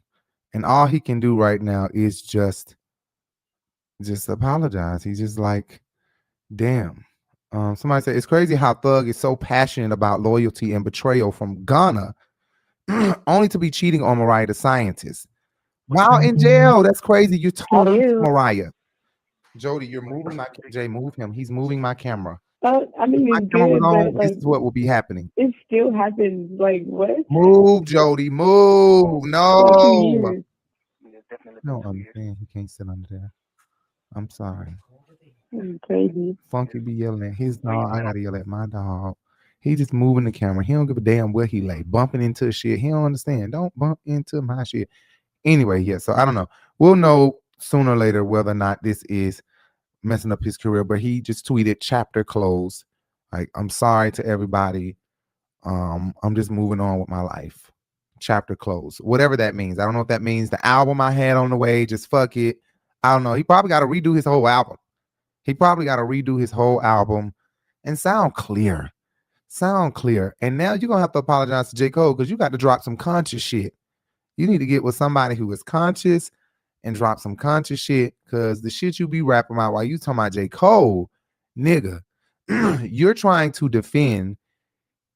And all he can do right now is just apologize. He's just like, damn. Somebody said it's crazy how Thug is so passionate about loyalty and betrayal from Ghana, only to be cheating on Mariah the Scientist. While in jail, that's crazy. You're talking to Mariah. Jody, you're moving my Jay. Move him. He's moving my camera. I mean, my camera was on, this is what will be happening. It still happens. Like what? Move, Jody. Move. No. No, understand. He can't sit under there. I'm sorry. Crazy. Funky be yelling at his dog. I gotta yell at my dog. He just moving the camera. He don't give a damn where he lay. Bumping into shit. He don't understand. Don't bump into my shit. Anyway, yeah. So I don't know. We'll know sooner or later whether or not this is messing up his career. But he just tweeted chapter closed. Like, I'm sorry to everybody. I'm just moving on with my life. Chapter closed. Whatever that means. I don't know if that means the album I had on the way. Just fuck it. I don't know. He probably got to redo his whole album. And sound clear. And now you're going to have to apologize to J. Cole because you got to drop some conscious shit. You need to get with somebody who is conscious and drop some conscious shit because the shit you be rapping about while you talking about J. Cole, nigga, you're trying to defend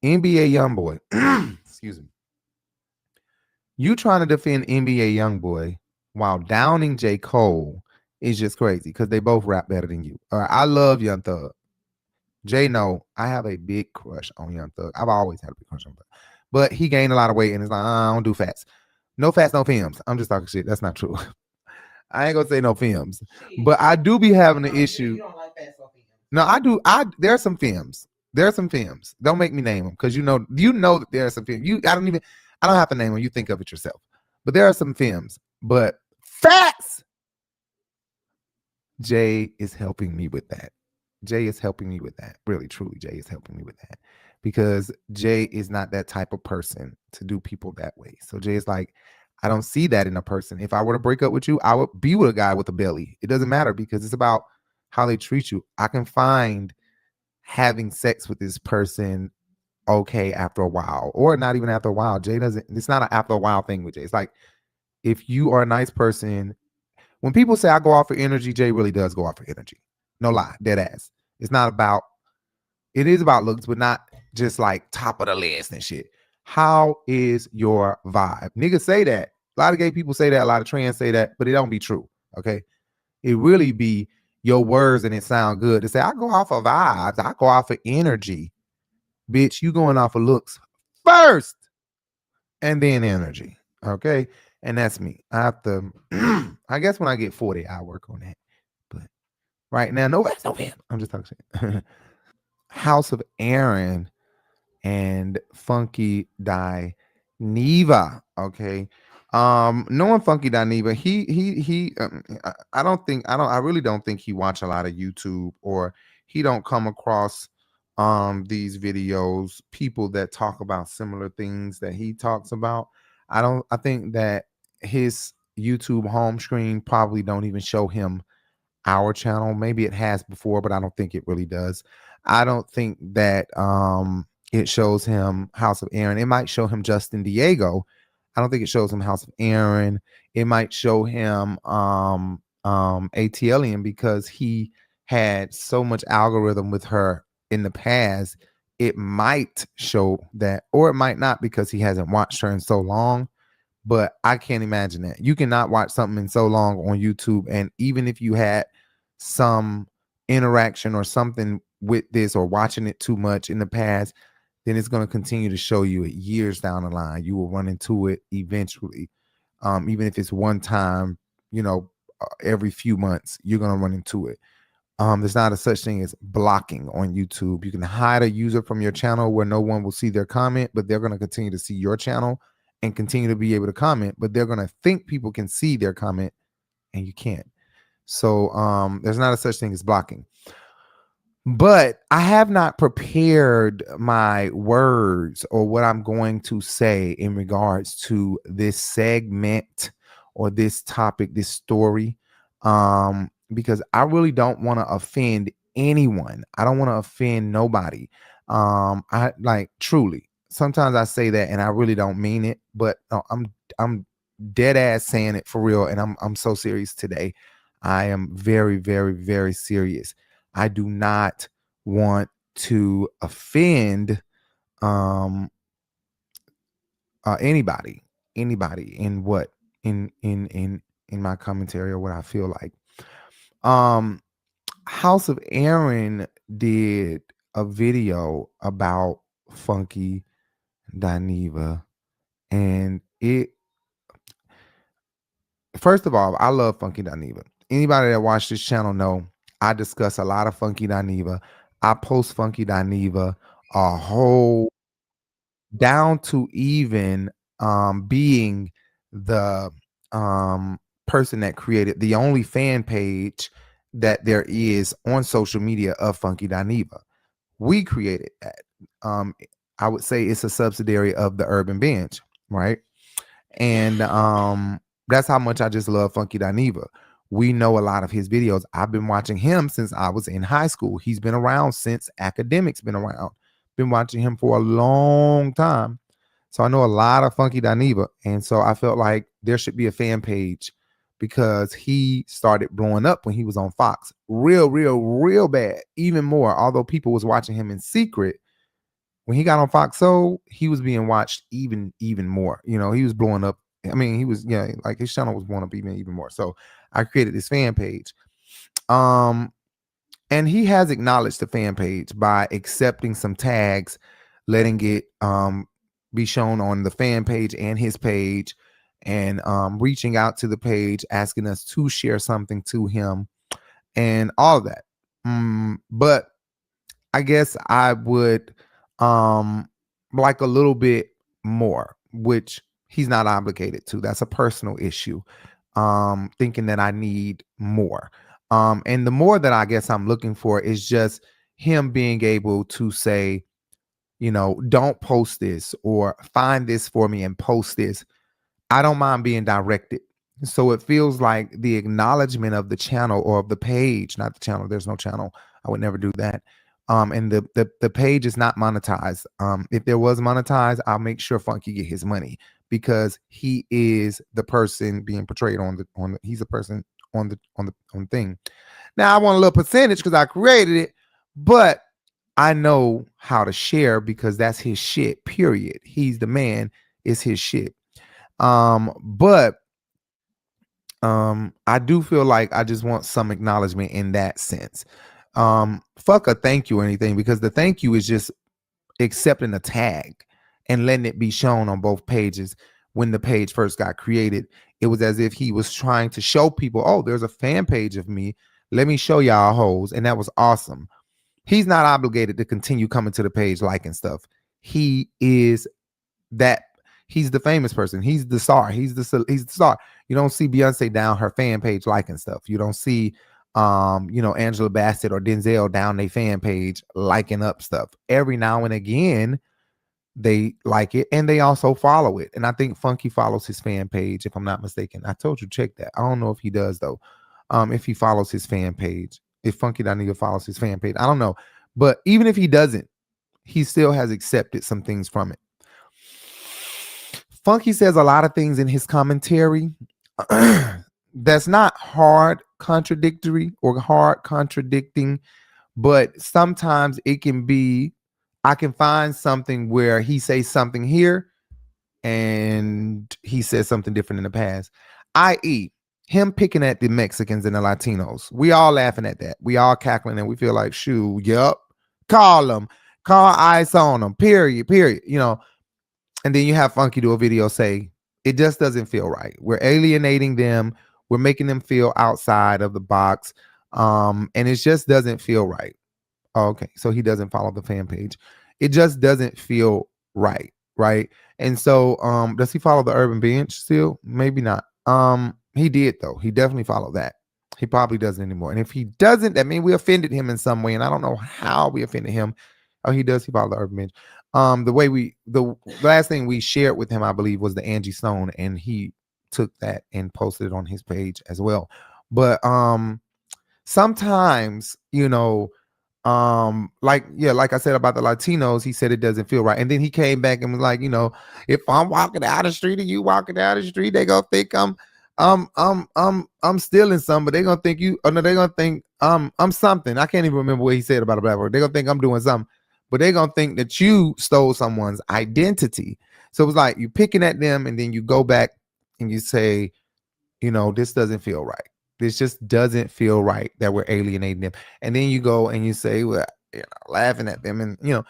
NBA Youngboy. Excuse me. You trying to defend NBA Youngboy while downing J. Cole is just crazy because they both rap better than you. All right, I love Young Thug. Jay, no, I have a big crush on Young Thug. I've always had a big crush on Thug. But he gained a lot of weight and it's like, I don't do fats. No fats, no films. I'm just talking shit. That's not true. I ain't gonna say no films. But I do be having an issue. You don't like fats or films? No, I do. There are some films. Don't make me name them because you know that there are some films. I don't have to name them. You think of it yourself. But there are some films. But facts. Jay is helping me with that. Really, truly, Jay is helping me with that. Because Jay is not that type of person to do people that way. So Jay is like, I don't see that in a person. If I were to break up with you, I would be with a guy with a belly. It doesn't matter because it's about how they treat you. I can find having sex with this person okay after a while, or not even after a while. Jay doesn't, it's not an after a while thing with Jay. It's like, if you are a nice person, when people say I go off for energy, Jay really does go off for energy. No lie, dead ass. It is about looks, but not just like top of the list and shit. How is your vibe? Niggas say that. A lot of gay people say that. A lot of trans say that, but it don't be true. Okay. It really be your words and it sound good to say, I go off of vibes. I go off of energy. Bitch, you going off of looks first and then energy. Okay. And that's me. I have to, I guess when I get 40, I'll work on that. But right now, no, that's no man. I'm just talking shit. House of Aaron and Funky Dineva. Okay. Knowing Funky Dineva, I really don't think he watch a lot of YouTube, or he don't come across these videos, people that talk about similar things that he talks about. I think that his YouTube home screen probably don't even show him our channel. Maybe it has before, but I don't think it really does. I don't think that it shows him House of Aaron. It might show him Justin Diego. I don't think it shows him House of Aaron. It might show him ATLian because he had so much algorithm with her in the past. It might show that, or it might not, because he hasn't watched her in so long. But I can't imagine that. You cannot watch something in so long on YouTube. And even if you had some interaction or something with this or watching it too much in the past, then it's going to continue to show you it years down the line. You will run into it eventually. Even if it's one time, every few months, you're going to run into it. There's not a such thing as blocking on YouTube. You can hide a user from your channel where no one will see their comment, but they're going to continue to see your channel and continue to be able to comment, but they're going to think people can see their comment and you can't. So there's not a such thing as blocking. But I have not prepared my words or what I'm going to say in regards to this segment or this topic, this story, because I really don't want to offend anyone. I don't want to offend nobody. I like truly. Sometimes I say that and I really don't mean it, but I'm dead ass saying it for real, and I'm so serious today. I am very, very, very serious. I do not want to offend anybody in what in my commentary or what I feel like. House of Aaron did a video about Funky Dineva, and first of all, I love Funky Dineva. Anybody that watched this channel know I discuss a lot of Funky Dineva. I post Funky Dineva a whole down to even being the person that created the only fan page that there is on social media of Funky Dineva. We created that. I would say it's a subsidiary of the Urban Binge, right? And that's how much I just love Funky Dineva. We know a lot of his videos. I've been watching him since I was in high school. He's been around since academics been around. Been watching him for a long time. So I know a lot of Funky Dineva. And so I felt like there should be a fan page because he started blowing up when he was on Fox. Real bad. Even more. Although people was watching him in secret, when he got on Fox Soul, he was being watched even more. He was blowing up. I mean, he was, like his channel was blowing up even more. So I created this fan page. And he has acknowledged the fan page by accepting some tags, letting it be shown on the fan page and his page, and reaching out to the page, asking us to share something to him and all of that. But I guess I would like a little bit more, which he's not obligated to. That's a personal issue. Thinking that I need more. And the more that I guess I'm looking for is just him being able to say, don't post this or find this for me and post this. I don't mind being directed. So it feels like the acknowledgement of the channel or of the page, not the channel. There's no channel. I would never do that. And the page is not monetized. If there was monetized, I'll make sure Funky get his money because he is the person being portrayed he's a person on the thing. Now I want a little percentage because I created it, but I know how to share because that's his shit, period. He's the man, it's his shit. But I do feel like I just want some acknowledgement in that sense. Fuck a thank you or anything, because the thank you is just accepting a tag and letting it be shown on both pages. When the page first got created, it was as if he was trying to show people, oh, there's a fan page of me. Let me show y'all hoes. And that was awesome. He's not obligated to continue coming to the page liking stuff. He is that. He's the famous person. He's the star. He's the star. You don't see Beyonce down her fan page liking stuff. You don't see Angela Bassett or Denzel down their fan page liking up stuff. Every now and again, they like it and they also follow it. And I think Funky follows his fan page, if I'm not mistaken. I told you, check that. I don't know if he does though. If he follows his fan page, if Funky Dineva follows his fan page, I don't know. But even if he doesn't, he still has accepted some things from it. Funky says a lot of things in his commentary that's not hard contradictory or hard contradicting, but sometimes it can be, I can find something where he says something here and he says something different in the past. I.e., him picking at the Mexicans and the Latinos. We all laughing at that. We all cackling and we feel like, shoo, yup, call them, call ice on them, period. You know, and then you have Funky do a video say, it just doesn't feel right. We're alienating them. We're making them feel outside of the box. And it just doesn't feel right. Okay, so he doesn't follow the fan page. It just doesn't feel right, right? And so does he follow the Urban Binge still? Maybe not. He did though. He definitely followed that. He probably doesn't anymore. And if he doesn't, that means we offended him in some way. And I don't know how we offended him. Oh, he does. He followed the Urban Binge. The last thing we shared with him, I believe, was the Angie Stone, and he took that and posted it on his page as well. But sometimes, you know, like I said about the Latinos, he said it doesn't feel right, and then he came back and was like, you know, if I'm walking down the street and you walking down the street, they gonna think I'm stealing some, but they gonna think you, or no, they gonna think I'm something. I can't even remember what he said about a black word. They gonna think I'm doing something, but they gonna think that you stole someone's identity. So it was like you picking at them, and then you go back and you say, you know, this doesn't feel right. This just doesn't feel right that we're alienating them. And then you go and you say, well, you know, laughing at them. And, you know,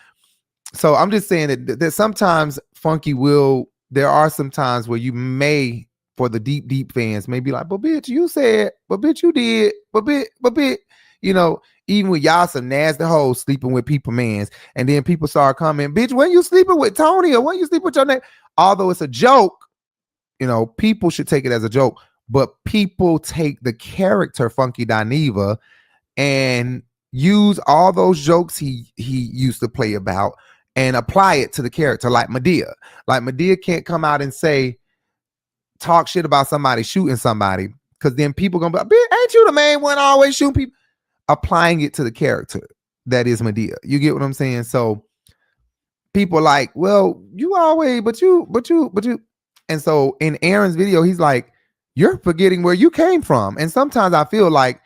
so I'm just saying that sometimes Funky will, there are some times where you may, for the deep fans, may be like, but bitch, you said, but bitch, you did, but bitch, you know, even with y'all some nasty hoes sleeping with people mans. And then people start coming, bitch, when you sleeping with Tony or when you sleep with your name, although it's a joke, you know, people should take it as a joke. But people take the character Funky Dineva and use all those jokes he used to play about and apply it to the character, like Madea. Like Madea can't come out and say, talk shit about somebody shooting somebody, because then people gonna be like, ain't you the main one always shooting people? Applying it to the character that is Madea. You get what I'm saying? So people are like, well, you always, but you. And so in Aaron's video, he's like, you're forgetting where you came from. And sometimes I feel like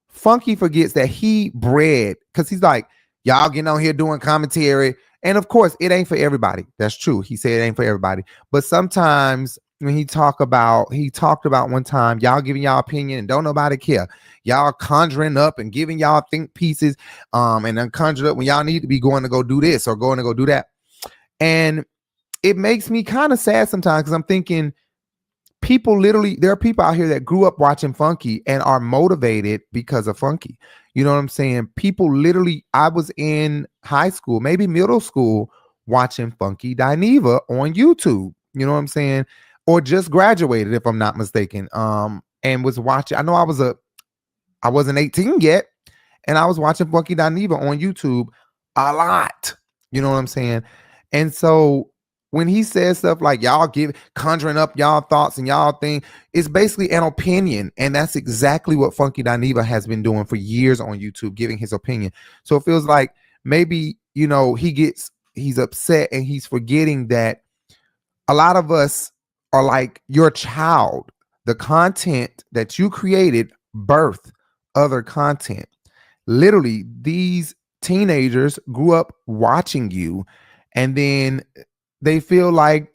Funky forgets that he bred, because he's like, y'all getting on here doing commentary. And of course, it ain't for everybody. That's true. He said it ain't for everybody. But sometimes when he talked about one time, y'all giving y'all opinion and don't nobody care. Y'all conjuring up and giving y'all think pieces, and then conjured up when y'all need to be going to go do this or going to go do that. And it makes me kind of sad sometimes, because I'm thinking, people literally, there are people out here that grew up watching Funky and are motivated because of Funky. You know what I'm saying? People literally, I was in high school, maybe middle school, watching Funky Dineva on YouTube. You know what I'm saying? Or just graduated, if I'm not mistaken. And was watching, I know I wasn't 18 yet, and I was watching Funky Dineva on YouTube a lot. You know what I'm saying? And so when he says stuff like y'all conjuring up y'all thoughts and y'all thing, it's basically an opinion. And that's exactly what Funky Dineva has been doing for years on YouTube, giving his opinion. So it feels like maybe, you know, he's upset and he's forgetting that a lot of us are like your child. The content that you created birthed other content. Literally, these teenagers grew up watching you, and then they feel like,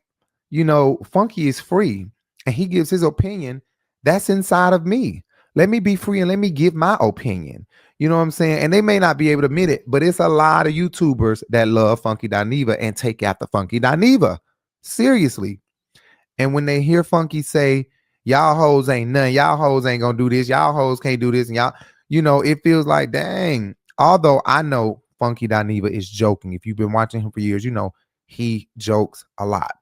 you know, Funky is free and he gives his opinion. That's inside of me. Let me be free and let me give my opinion. You know what I'm saying? And they may not be able to admit it, but it's a lot of YouTubers that love Funky Dineva and take after Funky Dineva. Seriously. And when they hear Funky say, y'all hoes ain't none, y'all hoes ain't gonna do this, y'all hoes can't do this, and y'all, you know, it feels like, dang. Although I know Funky Dineva is joking. If you've been watching him for years, you know, he jokes a lot,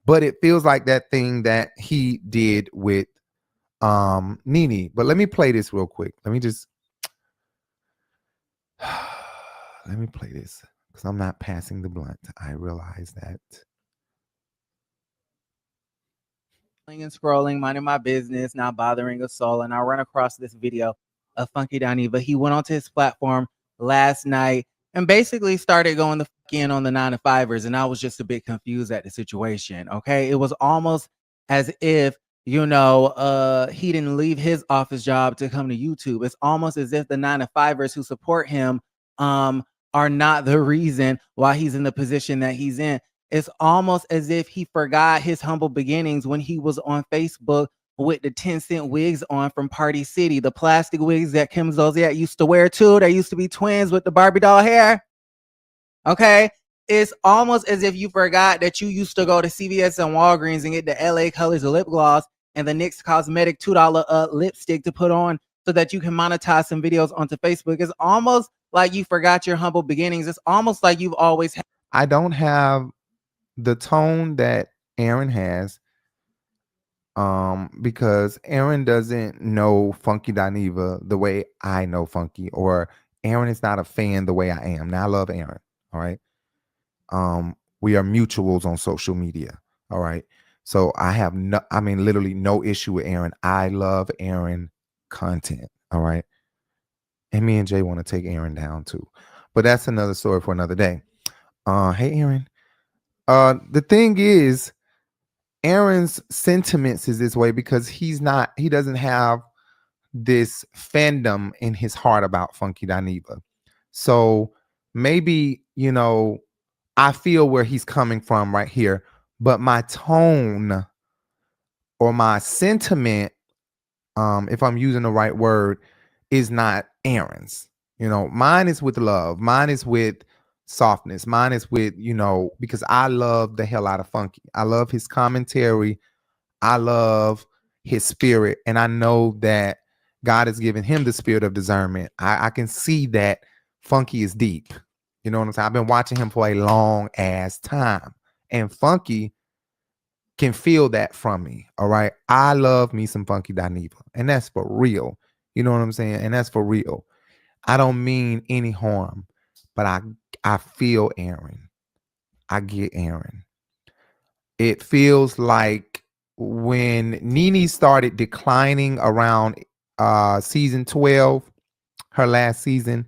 but it feels like that thing that he did with Nene. But let me play this real quick. Let me play this, because I'm not passing the blunt. I realize that. And scrolling, minding my business, not bothering a soul, and I run across this video of Funky Dineva. He went onto his platform last night and basically started going the fuck in on the 9-to-5ers, and I was just a bit confused at the situation. Okay, it was almost as if, you know, he didn't leave his office job to come to YouTube. It's almost as if the 9-to-5ers who support him are not the reason why he's in the position that he's in. It's almost as if he forgot his humble beginnings when he was on Facebook with the 10-cent wigs on from Party City, the plastic wigs that Kim Zolciak used to wear too. They used to be twins with the Barbie doll hair. Okay. It's almost as if you forgot that you used to go to CVS and Walgreens and get the LA Colors lip gloss and the NYX Cosmetic $2 lipstick to put on so that you can monetize some videos onto Facebook. It's almost like you forgot your humble beginnings. It's almost like you've always had. I don't have the tone that Aaron has, because Aaron doesn't know Funky Dineva the way I know Funky, or Aaron is not a fan the way I am. Now I love Aaron. All right. We are mutuals on social media. All right. So I have literally no issue with Aaron. I love Aaron content. All right. And me and Jay want to take Aaron down too. But that's another story for another day. Hey Aaron. The thing is, Aaron's sentiments is this way because he doesn't have this fandom in his heart about Funky Dineva. So maybe, I feel where he's coming from right here, but my tone or my sentiment, if I'm using the right word, is not Aaron's. Mine is with love. Mine is with softness. Mine is with, because I love the hell out of Funky. I love his commentary. I love his spirit. And I know that God has given him the spirit of discernment. I can see that Funky is deep. You know what I'm saying? I've been watching him for a long ass time. And Funky can feel that from me. All right. I love me some Funky Dineva. And that's for real. You know what I'm saying? And that's for real. I don't mean any harm, but I feel Aaron. I get Aaron. It feels like when Nene started declining around season 12, her last season,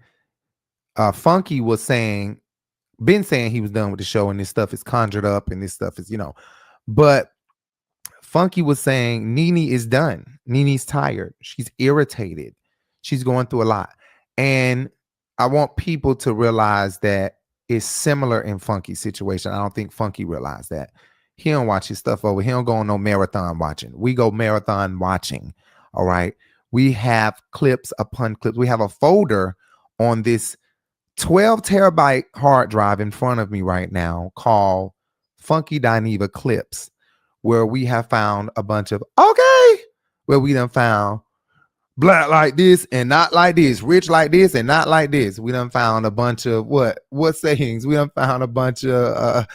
Funky was been saying he was done with the show and this stuff is conjured up and this stuff is, but Funky was saying Nene is done. Nene's tired. She's irritated. She's going through a lot. And I want people to realize that it's similar in Funky's situation. I don't think Funky realized that. He don't watch his stuff over. He don't go on no marathon watching. We go marathon watching. All right. We have clips upon clips. We have a folder on this 12 terabyte hard drive in front of me right now called Funky Dineva Clips, where we have found a bunch of, where we done found black like this and not like this, rich like this and not like this. We done found a bunch of what sayings? We done found a bunch of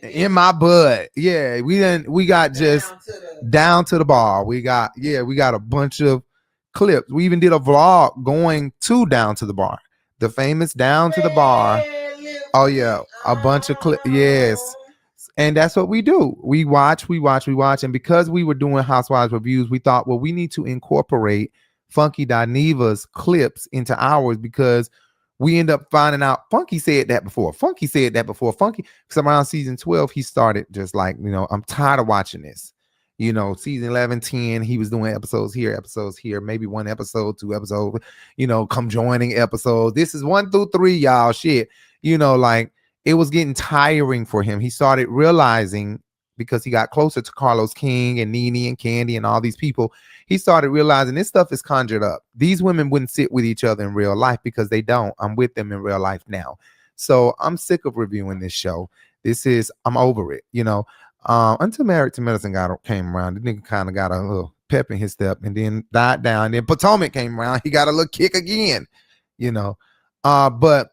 in my butt. Yeah, we got just down to the bar. We got a bunch of clips. We even did a vlog going to Down to the Bar, the famous Down to the Bar. Oh yeah, a bunch of clips. Yes. And that's what we do. We watch. And because we were doing Housewives reviews, we thought, well, we need to incorporate Funky Dineva's clips into ours, because we end up finding out Funky said that before. Funky, because around season 12, he started just like, I'm tired of watching this. Season 11, 10, he was doing episodes here, maybe one episode, two episodes, come joining episodes. This is 1 through 3, y'all. Shit. Like, it was getting tiring for him. He started realizing, because he got closer to Carlos King and Nene and Candy and all these people, he started realizing this stuff is conjured up. These women wouldn't sit with each other in real life, because they don't. I'm with them in real life now. So I'm sick of reviewing this show. I'm over it, until Married to Medicine came around. The nigga kind of got a little pep in his step and then died down. And then Potomac came around. He got a little kick again, but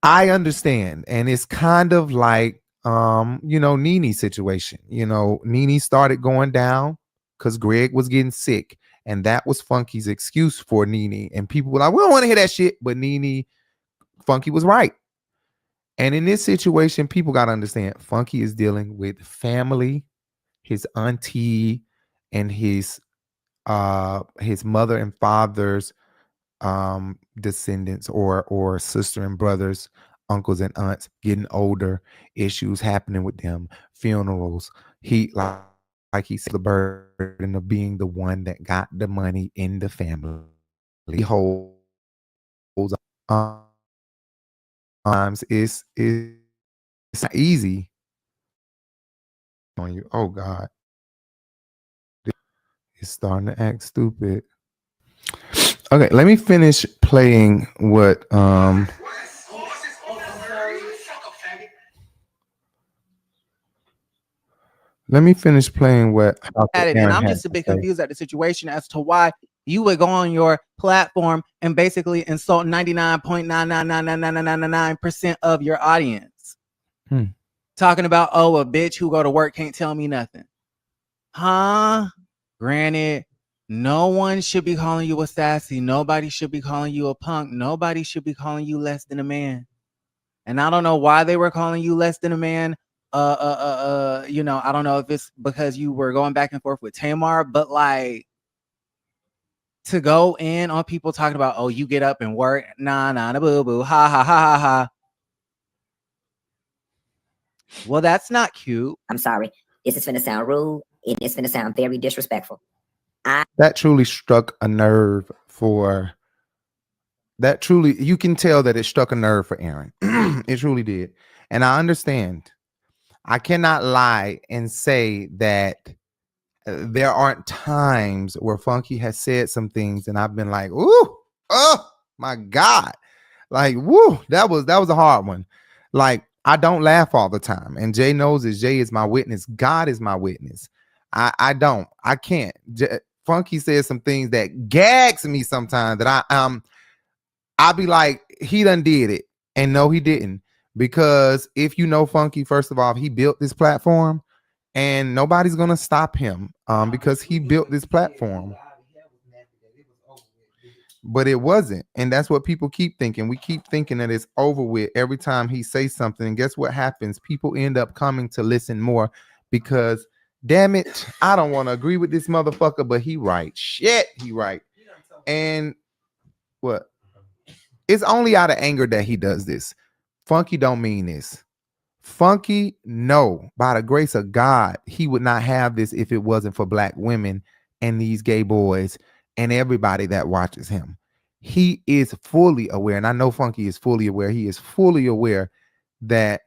I understand. And it's kind of like, Nene's situation. Nene started going down because Greg was getting sick. And that was Funky's excuse for Nene. And people were like, we don't want to hear that shit. But Funky was right. And in this situation, people got to understand, Funky is dealing with family, his auntie, and his mother and father's descendants or sister and brothers, uncles and aunts getting older, issues happening with them, funerals. He like he said, the burden of being the one that got the money in the family. He holds times it's not easy on you. Oh God. It's starting to act stupid. Okay, let me finish playing what let me finish playing what and I'm just a bit confused at the situation as to why you would go on your platform and basically insult 99.9999999% of your audience. Talking about, oh, a bitch who go to work can't tell me nothing. Huh? Granted, no one should be calling you a sassy. Nobody should be calling you a punk. Nobody should be calling you less than a man. And I don't know why they were calling you less than a man. You know, I don't know if it's because you were going back and forth with Tamar, but like to go in on people talking about, oh, you get up and work, nah, boo boo, ha ha ha ha ha. Well, that's not cute. I'm sorry. This is finna sound rude. It's finna sound very disrespectful. That truly struck a nerve for. That truly, you can tell that it struck a nerve for Aaron. It truly did. And I understand. I cannot lie and say that there aren't times where Funky has said some things and I've been like, ooh, oh my God. Like, woo, that was a hard one. Like, I don't laugh all the time. And Jay knows this. Jay is my witness. God is my witness. I can't. Funky says some things that gags me sometimes that I'll be like, he done did it. And no, he didn't. Because if you know Funky, first of all, he built this platform and nobody's going to stop him because he built this platform. But it wasn't. And that's what people keep thinking. We keep thinking that it's over with every time he says something. And guess what happens? People end up coming to listen more because, damn it, I don't want to agree with this motherfucker, but he right. Shit, he right. And what? It's only out of anger that he does this. Funky don't mean this. Funky, no, by the grace of God, he would not have this if it wasn't for black women and these gay boys and everybody that watches him. He is fully aware, and I know Funky is fully aware. He is fully aware that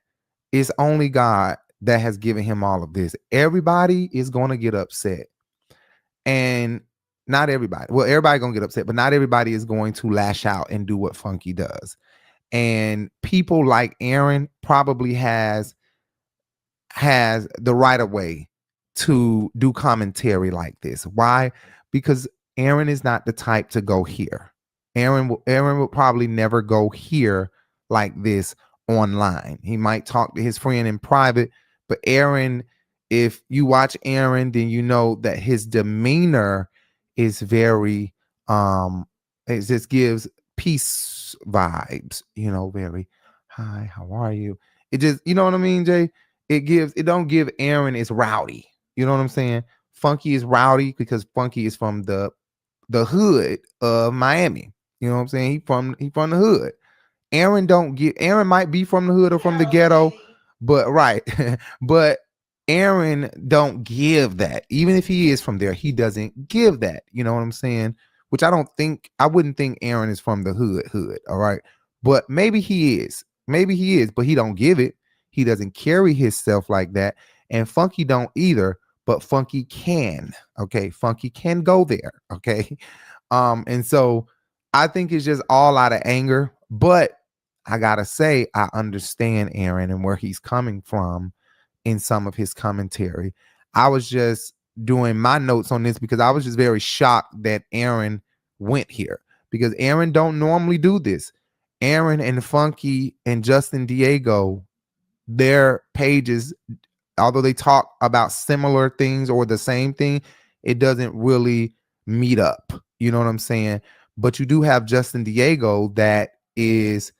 it's only God that has given him all of this. Everybody is going to get upset. And not everybody. Well, everybody going to get upset, but not everybody is going to lash out and do what Funky does. And people like Aaron probably has the right of way to do commentary like this. Why? Because Aaron is not the type to go here. Aaron will probably never go here like this online. He might talk to his friend in private, but Aaron, if you watch Aaron, then you know that his demeanor is very it just gives peace vibes, you know, very hi, how are you? It just, you know what I mean, Jay? It don't give Aaron is rowdy. You know what I'm saying? Funky is rowdy because Funky is from the hood of Miami. You know what I'm saying? He from the hood. Aaron might be from the hood or from the ghetto, but right. But Aaron don't give that. Even if he is from there, he doesn't give that. You know what I'm saying? Which I wouldn't think Aaron is from the hood. All right. But maybe he is, but he don't give it. He doesn't carry himself like that. And Funky don't either, but Funky can. Okay. Funky can go there. Okay. And so I think it's just all out of anger, but I gotta say, I understand Aaron and where he's coming from in some of his commentary. I was just doing my notes on this because I was just very shocked that Aaron went here because Aaron don't normally do this. Aaron and Funky and Justin Diego, their pages, although they talk about similar things or the same thing, it doesn't really meet up. You know what I'm saying? But you do have Justin Diego that is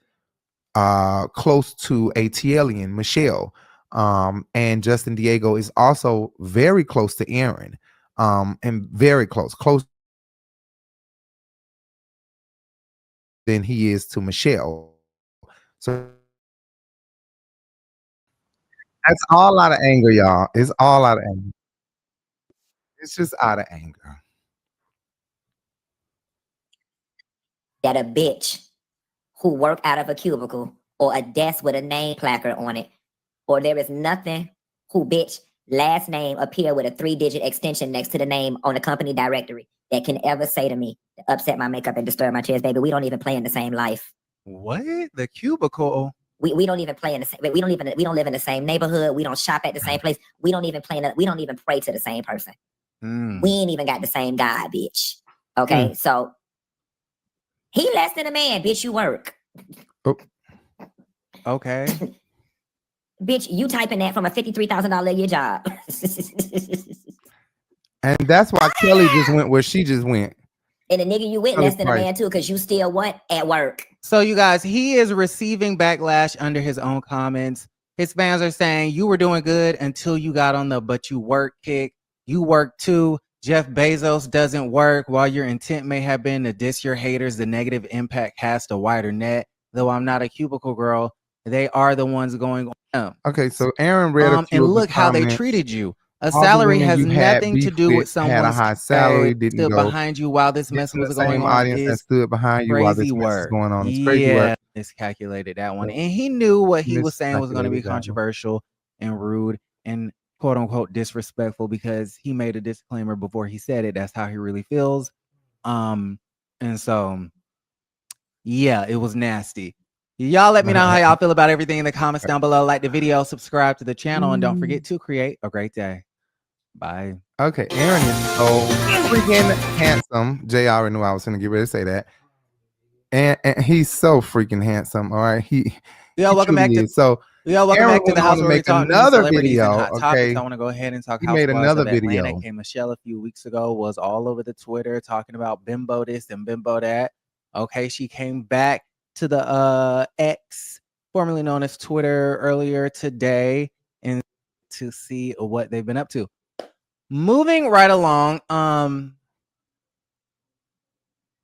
close to ATLian Michelle. And Justin Diego is also very close to Aaron. And very close than he is to Michelle. So that's all out of anger, y'all. It's all out of anger. It's just out of anger. That a bitch who work out of a cubicle or a desk with a name placard on it, or there is nothing who bitch last name appear with a 3-digit extension next to the name on the company directory that can ever say to me, upset my makeup and disturb my chairs, baby. We don't even play in the same life. What? The cubicle? We don't even play in the same. We don't live in the same neighborhood. We don't shop at the same place. We don't even we don't even pray to the same person. We ain't even got the same God, bitch. Okay, so he less than a man, bitch. You work. Oh. Okay. Bitch, you typing that from a $53,000 a year job. And that's why Kelly just went where she just went. And the nigga you with less than a man too, because you still what? At work. So you guys, he is receiving backlash under his own comments. His fans are saying you were doing good until you got on the but you work kick. You work too. Jeff Bezos doesn't work. While your intent may have been to diss your haters, the negative impact cast a wider net. Though I'm not a cubicle girl, they are the ones going on. Okay, so Aaron read a few and of look the how they comments. treated you. A All the salary women has you had nothing to beef do with with had a someone's high salary, fave, didn't stood go. behind you while this mess This is was the going same on. audience that Is stood behind you while this crazy mess is work. going on. It's crazy Yeah, work. miscalculated that one. And he knew what he was saying was going to be Miscalculated that one. controversial and rude and quote unquote disrespectful because he made a disclaimer before he said it. That's how he really feels. And so yeah, it was nasty. Y'all let me know how y'all feel about everything in the comments down below. Like the video, subscribe to the channel, and don't forget to create a great day. Bye. Okay, Aaron is so freaking handsome. Jay already knew I was going to get ready to say that. And he's so freaking handsome. All right, welcome back to Aaron the house where we talk news, celebrities, and hot topics. Okay, I want to go ahead and talk he Housewives made another of Atlanta. video. K. Michelle a few weeks ago was all over the Twitter talking about bimbo this and bimbo that. Okay, she came back to the X, formerly known as Twitter, earlier today, and to see what they've been up to. Moving right along,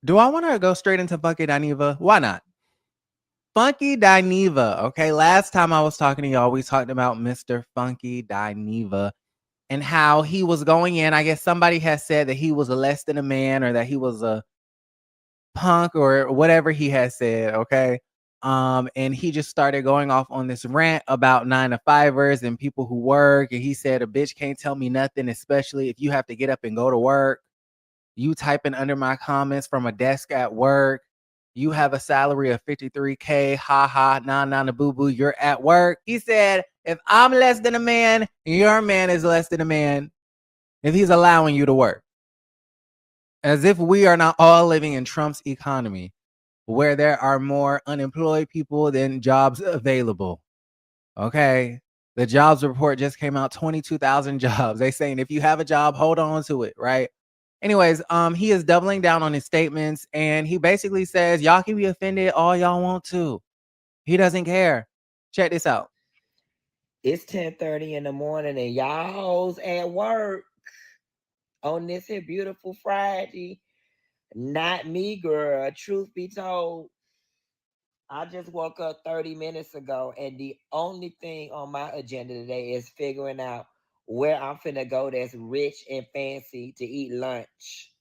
do I want to go straight into Funky Dineva? Why not? Funky Dineva. Okay, last time I was talking to y'all, we talked about Mr. Funky Dineva and how he was going in. I guess somebody has said that he was less than a man or that he was a punk or whatever he has said. Okay. And he just started going off on this rant about 9-to-5ers and people who work. And he said, a bitch can't tell me nothing, especially if you have to get up and go to work. You typing under my comments from a desk at work. You have a salary of $53K. Ha ha, nah, boo boo. You're at work. He said, if I'm less than a man, your man is less than a man. If he's allowing you to work. As if we are not all living in Trump's economy, where there are more unemployed people than jobs available. Okay. The jobs report just came out, 22,000 jobs. They saying if you have a job, hold on to it, right? Anyways, he is doubling down on his statements, and he basically says, y'all can be offended all y'all want to. He doesn't care. Check this out. It's 10:30 in the morning, and y'all hoes at work on this here beautiful Friday. Not me, girl. Truth be told, I just woke up 30 minutes ago, and the only thing on my agenda today is figuring out where I'm finna go that's rich and fancy to eat lunch.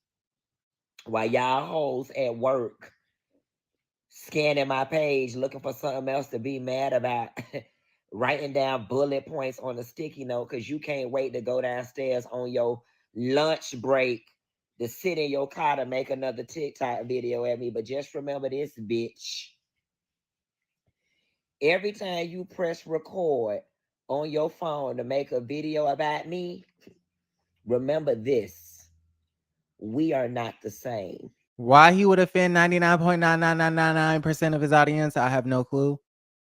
While y'all hoes at work scanning my page, looking for something else to be mad about, writing down bullet points on a sticky note because you can't wait to go downstairs on your lunch break to sit in your car to make another TikTok video at me. But just remember this, bitch. Every time you press record on your phone to make a video about me, remember this. We are not the same. Why he would offend 99.99999% of his audience, I have no clue.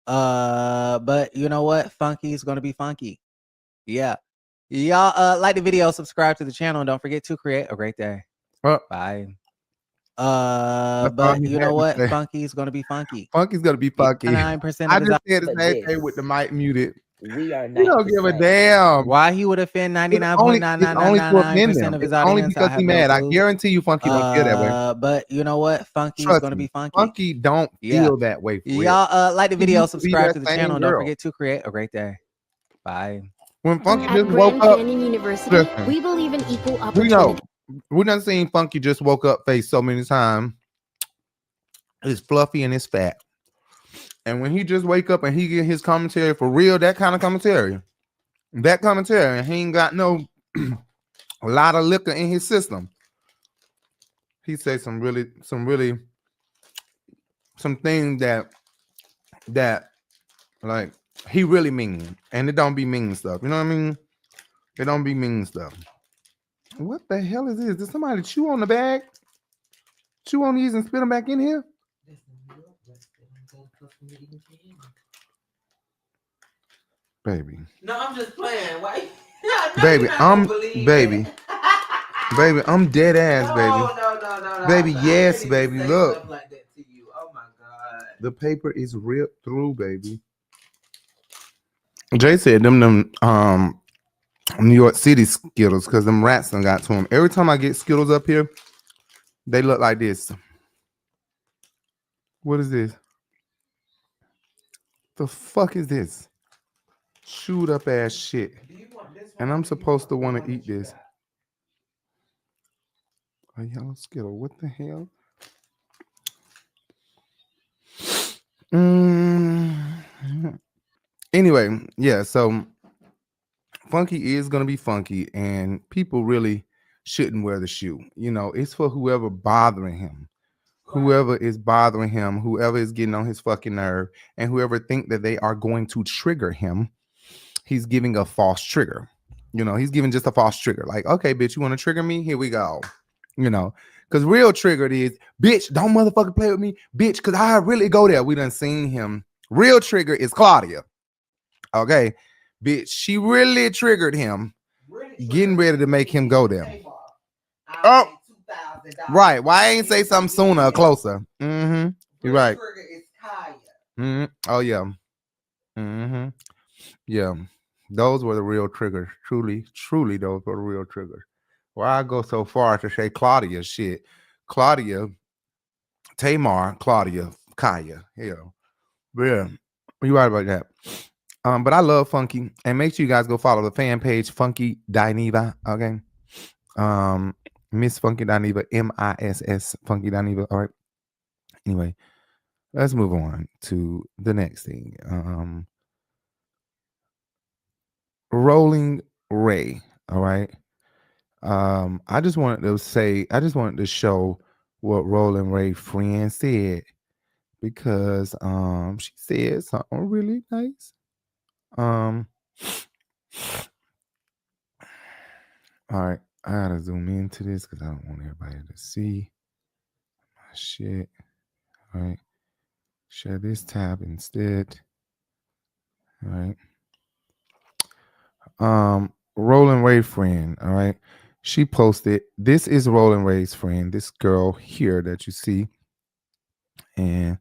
But you know what? Funky is gonna be funky. Yeah. Y'all like the video, subscribe to the channel, and don't forget to create a great day. Bye. But you know what? Funky is gonna be funky. Funky's gonna be funky. 9% I of his just said the same thing with the mic muted. We are not. You don't give a damn. Why he would offend 99.99999% of his audience? Only because he's mad. I guarantee you, Funky don't feel that way. But you know what? Funky is gonna be funky. Funky don't feel that way. Y'all like the video, subscribe to the channel, and don't forget to create a great day. Bye. When Funky At just Grand woke up, Canyon University, we believe in equal opportunity. we know. We done seen Funky just woke up face so many times. It's fluffy and it's fat. And when he just wake up and he get his commentary for real, that kind of commentary, that commentary, and he ain't got no a lot of liquor in his system. He said some things that like he really mean, and it don't be mean stuff. You know what I mean? It don't be mean stuff. What the hell is this? Did somebody chew on the bag? Chew on these and spit them back in here? Baby. No, I'm just playing. Why? Baby, baby. Baby, I'm dead ass, baby. No. Baby, yes, baby. Look. Like that to you. Oh my God. The paper is ripped through, baby. Jay said them New York City Skittles, because them rats done got to him. Every time I get Skittles up here, they look like this. What is this? The fuck is this? Chewed up ass shit. And I'm supposed to want to eat this. A yellow Skittle. What the hell? Anyway, yeah, so Funky is gonna be funky, and people really shouldn't wear the shoe. You know, it's for whoever bothering him. Whoever is bothering him, whoever is getting on his fucking nerve, and whoever think that they are going to trigger him, he's giving a false trigger. You know, he's giving just a false trigger. Like, okay, bitch, you want to trigger me? Here we go. You know, because real triggered is, bitch, don't motherfucking play with me, bitch, because I really go there. We done seen him. Real trigger is Claudia. Okay, bitch, she really triggered him, getting ready to make him go there. Oh, right. Why I ain't say something sooner or closer? Mm-hmm. You're right. Mm-hmm. Oh, yeah. Mm-hmm. Yeah. Those were the real triggers. Truly, those were the real triggers. Why I go so far to say Claudia shit. Claudia, Tamar, Claudia, Kaya. Yeah. Yeah. You're right about that. But I love Funky. And make sure you guys go follow the fan page, Funky Dineva. Okay. Miss Funky Dineva, MISS Funky Dineva. All right. Anyway, let's move on to the next thing. Rolling Ray. All right. I just wanted to show what Rolling Ray friend said, because she said something really nice. All right, I gotta zoom into this because I don't want everybody to see my shit. All right, share this tab instead. All right. Rolling Ray friend. All right, she posted. This is Rolling Ray's friend. This girl here that you see, and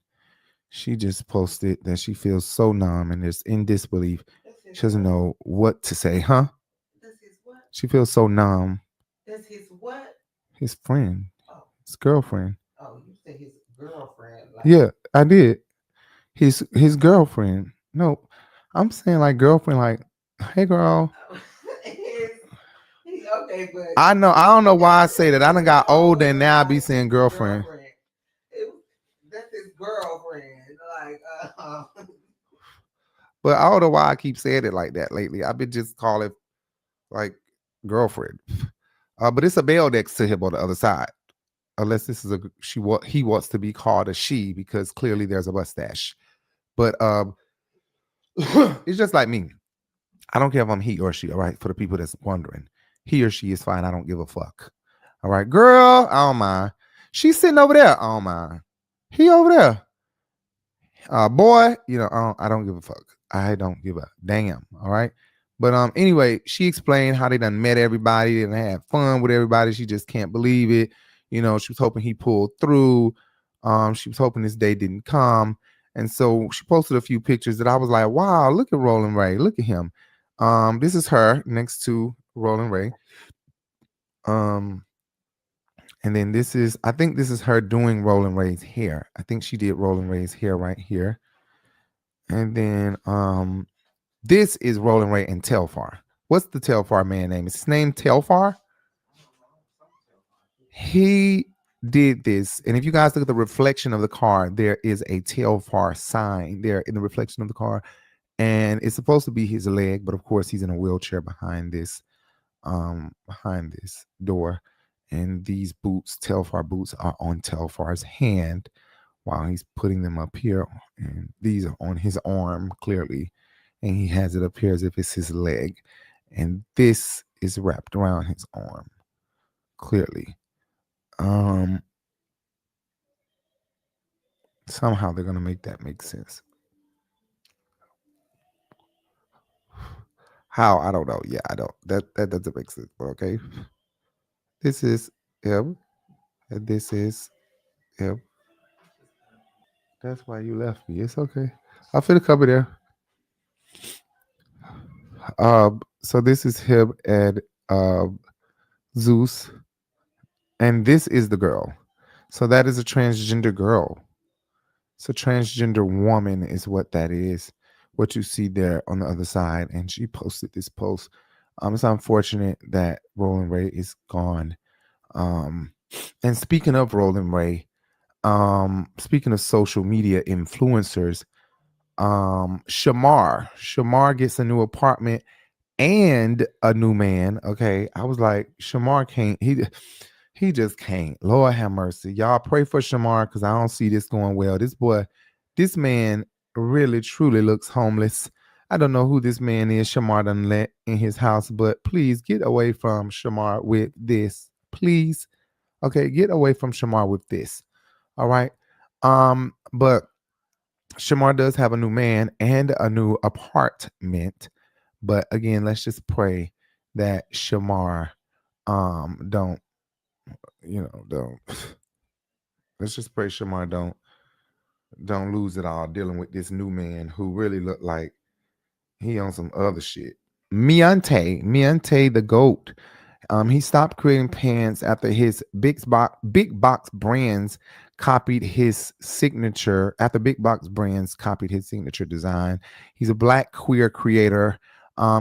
she just posted that she feels so numb and is in disbelief. She doesn't know what to say, huh? She feels so numb. That's his what? His friend. Oh. His girlfriend. Oh, you said his girlfriend. Like... Yeah, I did. His girlfriend. No, I'm saying like girlfriend, like, hey girl. Okay, but I don't know why I say that. I done got older and now I be saying girlfriend. That's his girlfriend. Like, But I don't know why I keep saying it like that lately. I've been just calling like girlfriend. But it's a bell next to him on the other side. Unless this is he wants to be called a she, because clearly there's a mustache. But it's just like me. I don't care if I'm he or she, all right? For the people that's wondering. He or she is fine. I don't give a fuck. All right, girl, I don't mind. She's sitting over there. I don't mind. He over there. Boy, you know, I don't give a fuck. I don't give a damn. All right. But anyway, she explained how they done met everybody and had fun with everybody. She just can't believe it. You know, she was hoping he pulled through. She was hoping this day didn't come. And so she posted a few pictures that I was like, wow, look at Rolling Ray. Look at him. This is her next to Rolling Ray. And then I think this is her doing Rolling Ray's hair. I think she did Rolling Ray's hair right here. And then this is Rolling Ray and Telfar. What's the Telfar man name? Is his name Telfar? He did this. And if you guys look at the reflection of the car, there is a Telfar sign there in the reflection of the car. and it's supposed to be his leg, but of course he's in a wheelchair behind this door, and these boots, Telfar boots, are on Telfar's hand while he's putting them up here, and these are on his arm clearly, and he has it up here as if it's his leg, and this is wrapped around his arm clearly. Somehow they're gonna make that make sense. How? I don't know. Yeah, I don't. That doesn't make sense. But okay. This is him, and this is him. That's why you left me. It's okay. I'll finna cover there. So this is him and Zeus, and this is the girl. So that is a transgender girl. So transgender woman is what that is. What you see there on the other side, and she posted this post. It's unfortunate that Roland Ray is gone. And speaking of Roland Ray, speaking of social media influencers, Shamar gets a new apartment and a new man. Okay, I was like, Shamar can't. He just can't. Lord have mercy. Y'all pray for Shamar because I don't see this going well. This man really truly looks homeless. I don't know who this man is Shamar done let in his house, but please get away from Shamar with this. Please. Okay, get away from Shamar with this. All right. But Shamar does have a new man and a new apartment. But again, let's just pray that Shamar don't let's just pray Shamar don't lose it all dealing with this new man who really looked like he on some other shit. Miante the GOAT. He stopped creating pants after his big box brands copied his signature. After big box brands copied his signature design. He's a Black queer creator.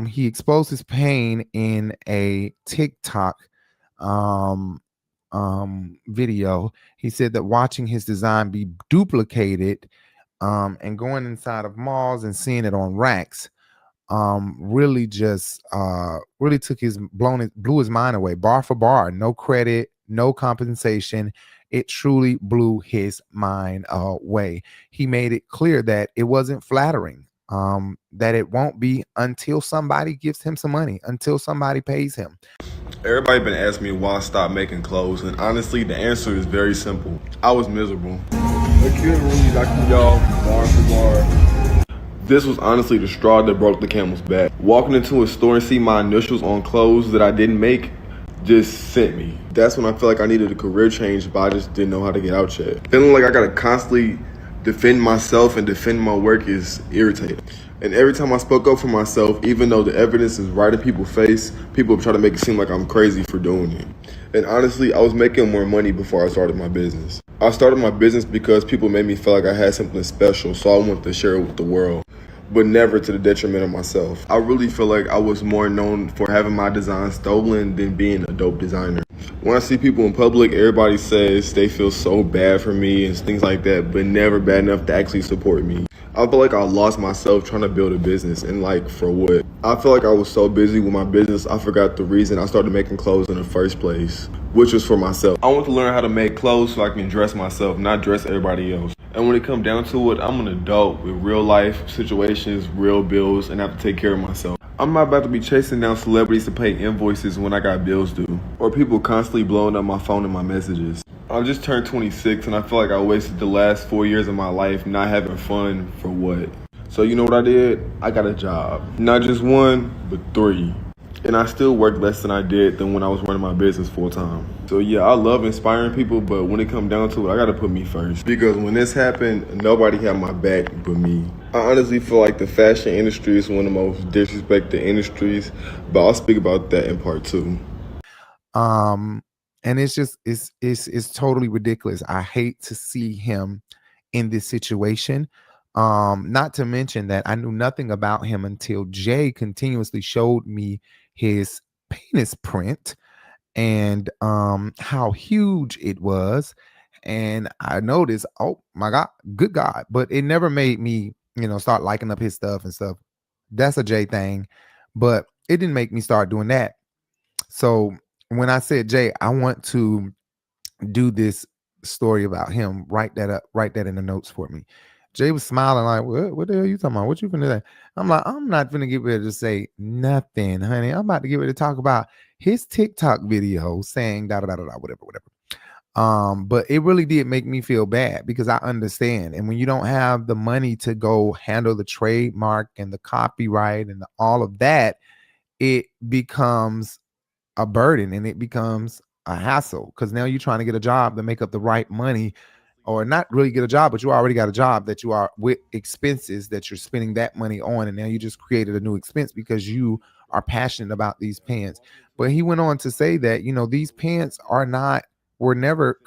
He exposed his pain in a TikTok video. He said that watching his design be duplicated and going inside of malls and seeing it on racks really just really blew his mind away, bar for bar. No credit, no compensation. It truly blew his mind away. He made it clear that it wasn't flattering, that it won't be until somebody gives him some money, until somebody pays him. Everybody been asking me why I stopped making clothes, and honestly, the answer is very simple. I was miserable. Bar for bar. This was honestly the straw that broke the camel's back. Walking into a store and see my initials on clothes that I didn't make just sent me. That's when I felt like I needed a career change, but I just didn't know how to get out yet. Feeling like I gotta constantly defend myself and defend my work is irritating. And every time I spoke up for myself, even though the evidence is right in people's face, people try to make it seem like I'm crazy for doing it. And honestly, I was making more money before I started my business. I started my business because people made me feel like I had something special, so I wanted to share it with the world, but never to the detriment of myself. I really feel like I was more known for having my design stolen than being a dope designer. When I see people in public, everybody says they feel so bad for me and things like that, but never bad enough to actually support me. I feel like I lost myself trying to build a business, and like, for what? I feel like I was so busy with my business, I forgot the reason I started making clothes in the first place, which was for myself. I want to learn how to make clothes so I can dress myself, not dress everybody else. And when it comes down to it, I'm an adult with real life situations, real bills, and I have to take care of myself. I'm not about to be chasing down celebrities to pay invoices when I got bills due, or people constantly blowing up my phone and my messages. I just turned 26 and I feel like I wasted the last 4 years of my life not having fun for what? So you know what I did? I got a job. Not just one, but 3. And I still work less than I did than when I was running my business full time. So yeah, I love inspiring people, but when it comes down to it, I gotta put me first. Because when this happened, nobody had my back but me. I honestly feel like the fashion industry is one of the most disrespected industries, but I'll speak about that in part 2. And it's just it's totally ridiculous. I hate to see him in this situation. Not to mention that I knew nothing about him until Jay continuously showed me his penis print and how huge it was. And I noticed, oh my God, good God. But it never made me start liking up his stuff and stuff. That's a Jay thing, but it didn't make me start doing that. So when I said, Jay, I want to do this story about him, write that in the notes for me. Jay was smiling like, what the hell are you talking about? What you finna say? I'm like, I'm not finna get ready to say nothing, honey. I'm about to get ready to talk about his TikTok video saying da da da da whatever. But it really did make me feel bad because I understand. And when you don't have the money to go handle the trademark and the copyright and all of that, it becomes a burden and it becomes a hassle because now you're trying to get a job to make up the right money, or not really get a job, but you already got a job that you are with expenses that you're spending that money on, and now you just created a new expense because you are passionate about these pants. But he went on to say that these pants were never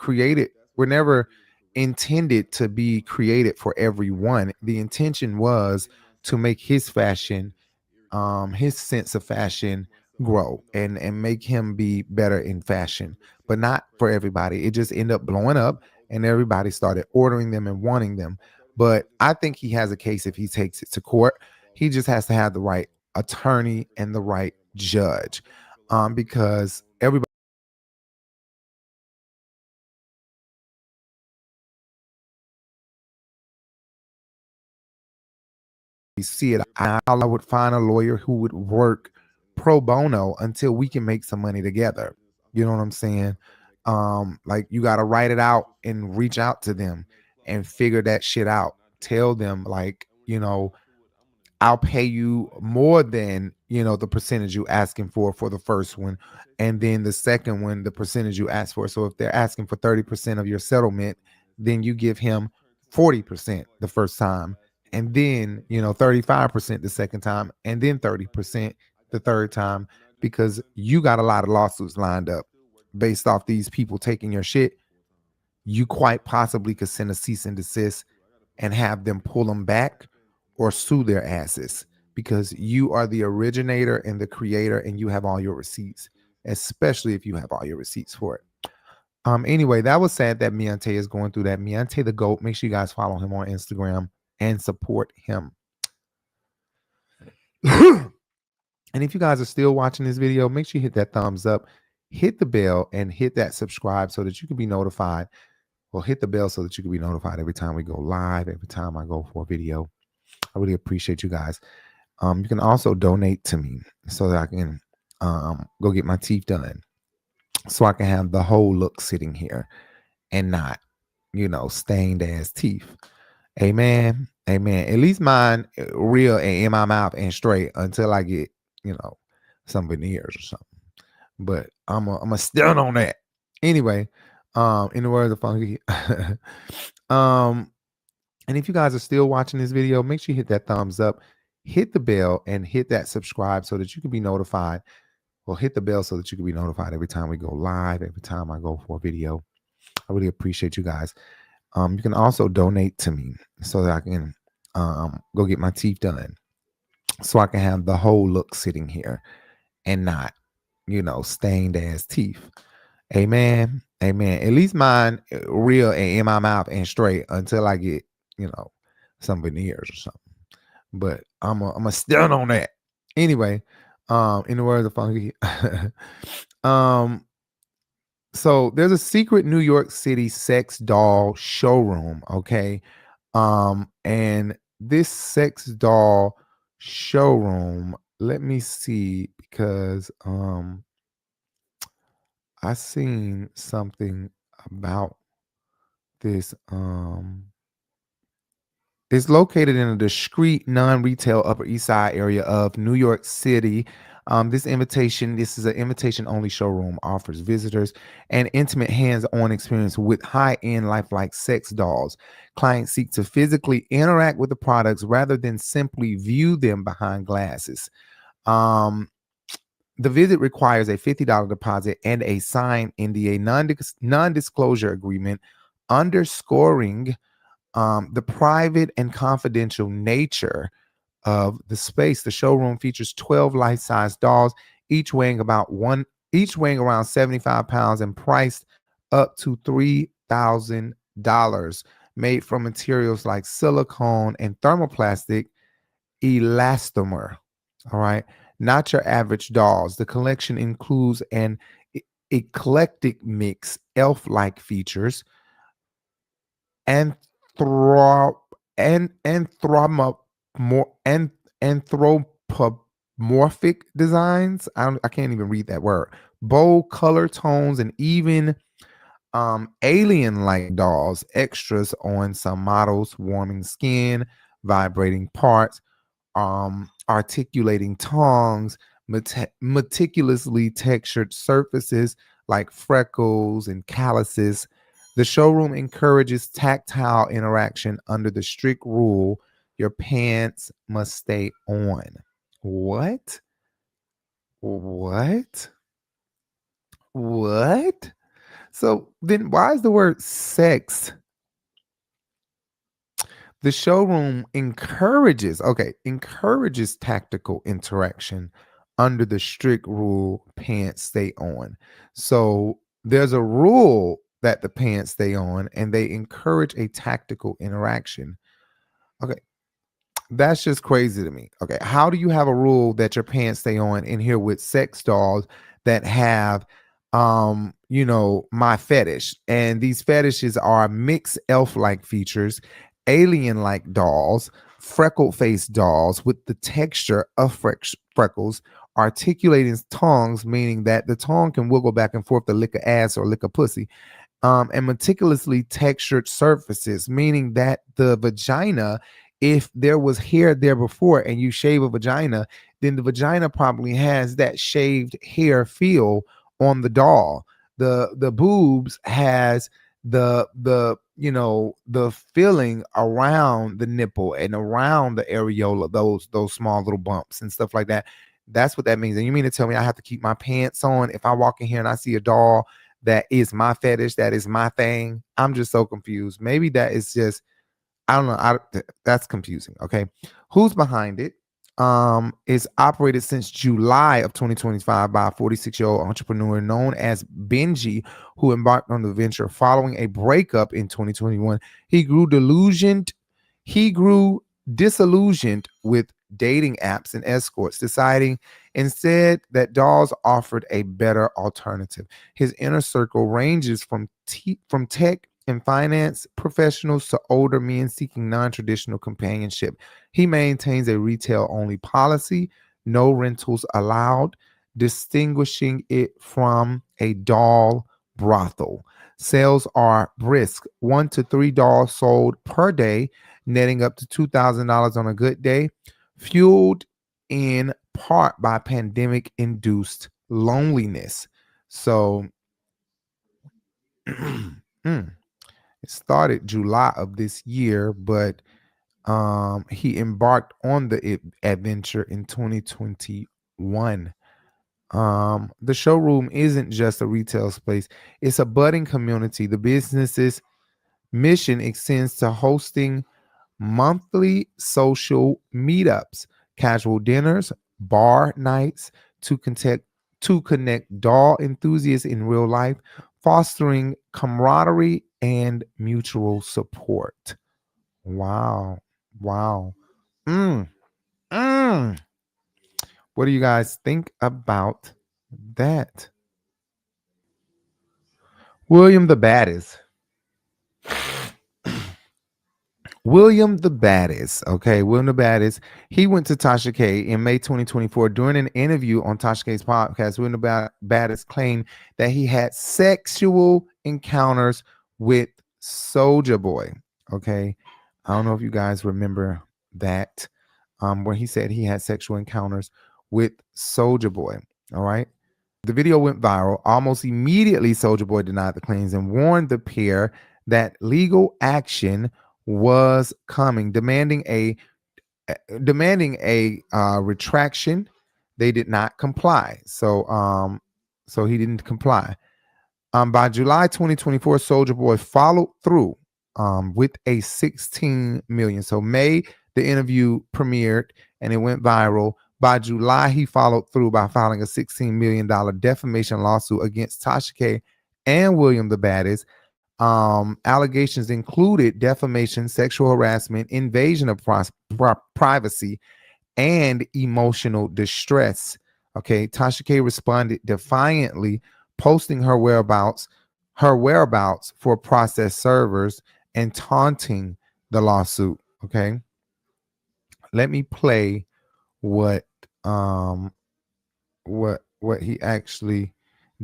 intended to be created for everyone. The intention was to make his fashion, his sense of fashion grow and make him be better in fashion, but not for everybody. It just ended up blowing up and everybody started ordering them and wanting them. But I think he has a case if he takes it to court. He just has to have the right attorney and the right judge, because everybody see it. I would find a lawyer who would work pro bono until we can make some money together. You know what I'm saying? Like you got to write it out and reach out to them and figure that shit out. Tell them like, I'll pay you more than, the percentage you asking for the first one. And then the second one, the percentage you ask for. So if they're asking for 30% of your settlement, then you give him 40% the first time. And then, 35% the second time. And then 30% the third time, because you got a lot of lawsuits lined up based off these people taking your shit. You quite possibly could send a cease and desist and have them pull them back or sue their asses because you are the originator and the creator and you have all your receipts, especially if you have all your receipts for it. Anyway, that was sad that Miante is going through that. Miante the GOAT. Make sure you guys follow him on Instagram and support him. And if you guys are still watching this video, make sure you hit that thumbs up, hit the bell, and hit that subscribe so that you can be notified. Well, hit the bell so that you can be notified every time we go live, every time I go for a video. I really appreciate you guys. You can also donate to me so that I can go get my teeth done, so I can have the whole look sitting here and not, stained ass teeth. Amen. Amen. At least mine real and in my mouth and straight until I get, some veneers or something. But I'm a stand on that. Anyway, in the words of Funky. And if you guys are still watching this video, make sure you hit that thumbs up, hit the bell, and hit that subscribe so that you can be notified. Well, hit the bell so that you can be notified every time we go live, every time I go for a video. I really appreciate you guys. You can also donate to me so that I can go get my teeth done, so I can have the whole look sitting here and not, stained ass teeth. Amen. Amen. At least mine real and in my mouth and straight until I get, some veneers or something. But I'm a stand on that. Anyway, in the words of Funky. So there's a secret New York City sex doll showroom, okay? And this sex doll showroom, let me see, because I seen something about this. It's located in a discreet non-retail Upper East Side area of New York City. This is an invitation-only showroom, offers visitors an intimate hands-on experience with high-end lifelike sex dolls. Clients seek to physically interact with the products rather than simply view them behind glasses. The visit requires a $50 deposit and a signed NDA, non-disclosure agreement, underscoring the private and confidential nature of the space. The showroom features 12 life-size dolls, each weighing around 75 pounds and priced up to $3,000. made from materials like silicone and thermoplastic elastomer. All right. Not your average dolls. The collection includes an eclectic mix, elf-like features, anthrop and anthropomorphic designs. I can't even read that word. Bold color tones and even alien-like dolls, extras on some models, warming skin, vibrating parts, articulating tongues, meticulously textured surfaces like freckles and calluses. The showroom encourages tactile interaction under the strict rule your pants must stay on. What? What? What? So then why is the word sex? The showroom encourages tactical interaction under the strict rule pants stay on. So there's a rule that the pants stay on and they encourage a tactical interaction. Okay. That's just crazy to me. Okay. How do you have a rule that your pants stay on in here with sex dolls that have my fetish, and these fetishes are mixed elf-like features, alien-like dolls, freckle-faced dolls with the texture of freckles, articulating tongues, meaning that the tongue can wiggle back and forth to lick a ass or lick a pussy, and meticulously textured surfaces, meaning that the vagina, if there was hair there before and you shave a vagina, then the vagina probably has that shaved hair feel on the doll. The boobs has the feeling around the nipple and around the areola, those small little bumps and stuff like that. That's what that means. And you mean to tell me I have to keep my pants on if I walk in here and I see a doll that is my fetish, that is my thing? I'm just so confused. Maybe that is just, I don't know. That's confusing. Okay. Who's behind it? Is operated since July of 2025 by a 46-year-old entrepreneur known as Benji, who embarked on the venture following a breakup in 2021. He grew disillusioned with dating apps and escorts, deciding instead that dolls offered a better alternative. His inner circle ranges from tech and finance professionals to older men seeking non-traditional companionship. He maintains a retail-only policy, no rentals allowed, distinguishing it from a doll brothel. Sales are brisk, 1 to 3 dolls sold per day, netting up to $2,000 on a good day, fueled in part by pandemic-induced loneliness. So, it started July of this year, but he embarked on the adventure in 2021. The showroom isn't just a retail space, it's a budding community. The business's mission extends to hosting monthly social meetups, casual dinners, bar nights to connect doll enthusiasts in real life, fostering camaraderie and mutual support. Wow. Wow. Mm. What do you guys think about that? William the Baddest. William the Baddest. Okay, William the Baddest. He went to Tasha K in May 2024. During an interview on Tasha K's podcast, William the Baddest claimed that he had sexual encounters with Soulja Boy. Okay, I don't know if you guys remember that, where he said he had sexual encounters with Soulja Boy. All right. The video went viral. Almost immediately, Soulja Boy denied the claims and warned the pair that legal action was coming, demanding a retraction. They did not comply. So he didn't comply. By July 2024, Soulja Boy followed through with a 16 million. So May, the interview premiered and it went viral. By July, he followed through by filing a $16 million defamation lawsuit against Tasha K and William the Baddest, Allegations included defamation, sexual harassment, invasion of privacy, and emotional distress. Okay, Tasha K responded defiantly, posting her whereabouts for process servers and taunting the lawsuit. Okay, let me play what he actually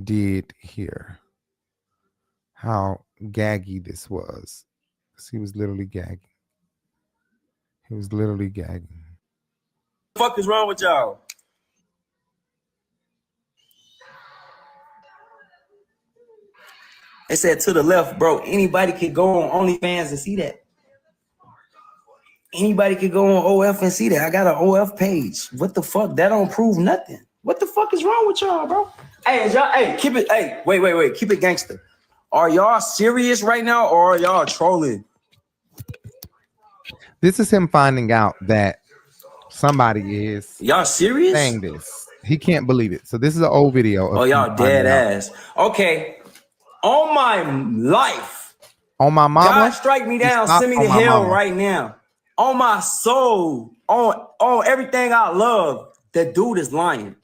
did here. How gaggy this was. He was literally gagging. He was literally gagging. What the fuck is wrong with y'all? They said to the left, bro, anybody could go on OnlyFans and see that. Anybody could go on OF and see that. I got an OF page. What the fuck? That don't prove nothing. What the fuck is wrong with y'all, bro? Hey, y'all, hey, keep it, hey, wait. Keep it gangster. Are y'all serious right now or are y'all trolling? This is him finding out that somebody is y'all serious saying this. He can't believe it. So this is an old video. Oh, y'all dead ass. Okay. On my life. On my mama. God strike me down. Send me to hell right now. On my soul. On everything I love. That dude is lying.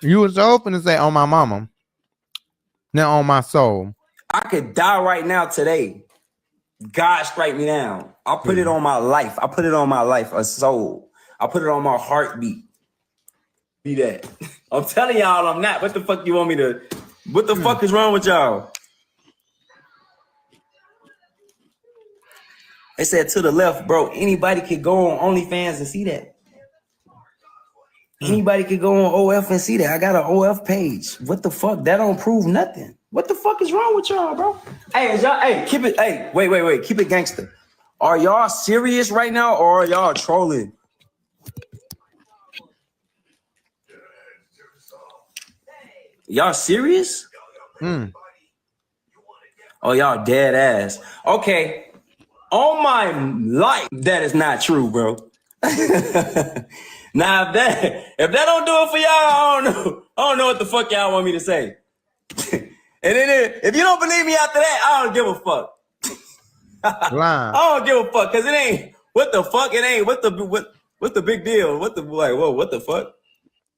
You was open to say on my mama. Now on my soul. I could die right now today. God strike me down. I put it on my life. I put it on my life, a soul. I put it on my heartbeat. Be that. I'm telling y'all I'm not. What the fuck you want me to? What the fuck is wrong with y'all? They said to the left, bro, anybody could go on OnlyFans and see that. Anybody could go on OF and see that. I got an OF page. What the fuck? That don't prove nothing. What the fuck is wrong with y'all, bro? Hey, y'all, hey, keep it, hey, wait. Keep it gangster. Are y'all serious right now or are y'all trolling? Y'all serious? Oh, y'all dead ass. Okay. On my life, that is not true, bro. Now, if that don't do it for y'all, I don't know what the fuck y'all want me to say. And then if you don't believe me after that, I don't give a fuck. I don't give a fuck, cause it ain't what the fuck. It ain't what's the big deal? What the fuck?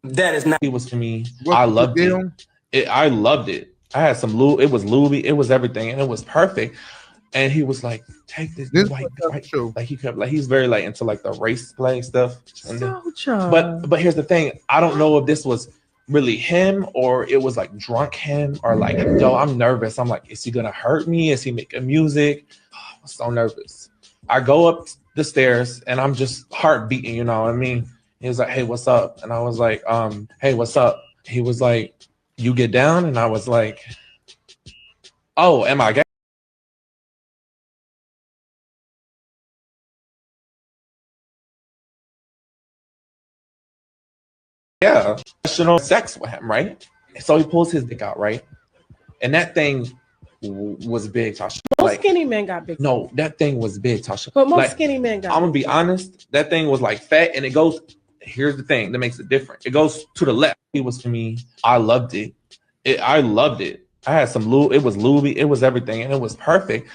That is not. It was for me. I loved it. I loved it. I had some Louis. It was Louis. It was everything, and it was perfect. And he was like, "Take this white." Like he kept like he's very like into like the race play stuff. But here's the thing: I don't know if this was really him or it was like drunk him or like, yo, I'm nervous. I'm like, is he gonna hurt me? Is he making music? Oh, I'm so nervous. I go up the stairs and I'm just heart beating. You know what I mean? He was like, "Hey, what's up?" And I was like, "Hey, what's up?" He was like, "You get down," and I was like, "Oh, am I gay?" Yeah, professional sex with him, right? So he pulls his dick out, right? And that thing was big, Tasha. Most skinny men got big. No, that thing was big, Tasha. But most skinny men got. I'm gonna be honest. That thing was like fat, and it goes. Here's the thing that makes it different. It goes to the left. It was for me. I loved it. I loved it. I had some Louis. It was Louis. It was everything, and it was perfect.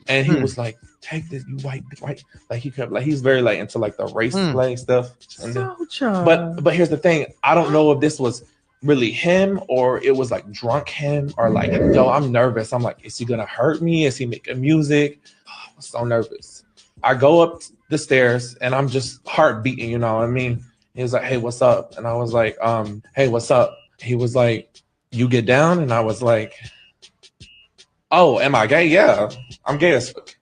And he was like, "Take this, you white." Like he kept like he's very like into like the race play stuff. And but here's the thing: I don't know if this was really him or it was like drunk him or like, yo, I'm nervous. I'm like, is he gonna hurt me? Is he making music? Oh, I'm so nervous. I go up the stairs and I'm just heart beating. You know what I mean? He was like, "Hey, what's up?" And I was like, "Hey, what's up?" He was like, "You get down," and I was like, "Oh, am I gay?" Yeah, I'm gay as fuck.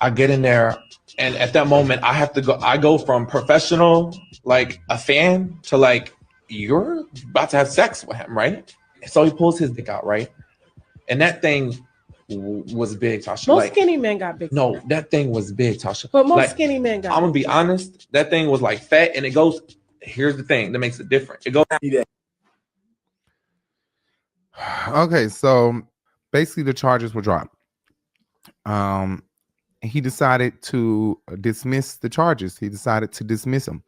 I get in there, and at that moment, I go from professional, like a fan, to like, you're about to have sex with him, right? So he pulls his dick out, right? And that thing was big, Tasha. Most skinny men got big. No, that thing was big, Tasha. But most skinny men got. I'm gonna be honest. That thing was like fat, and it goes. Here's the thing that makes it different. It goes. Okay, so basically the charges were dropped. He decided to dismiss the charges. He decided to dismiss them.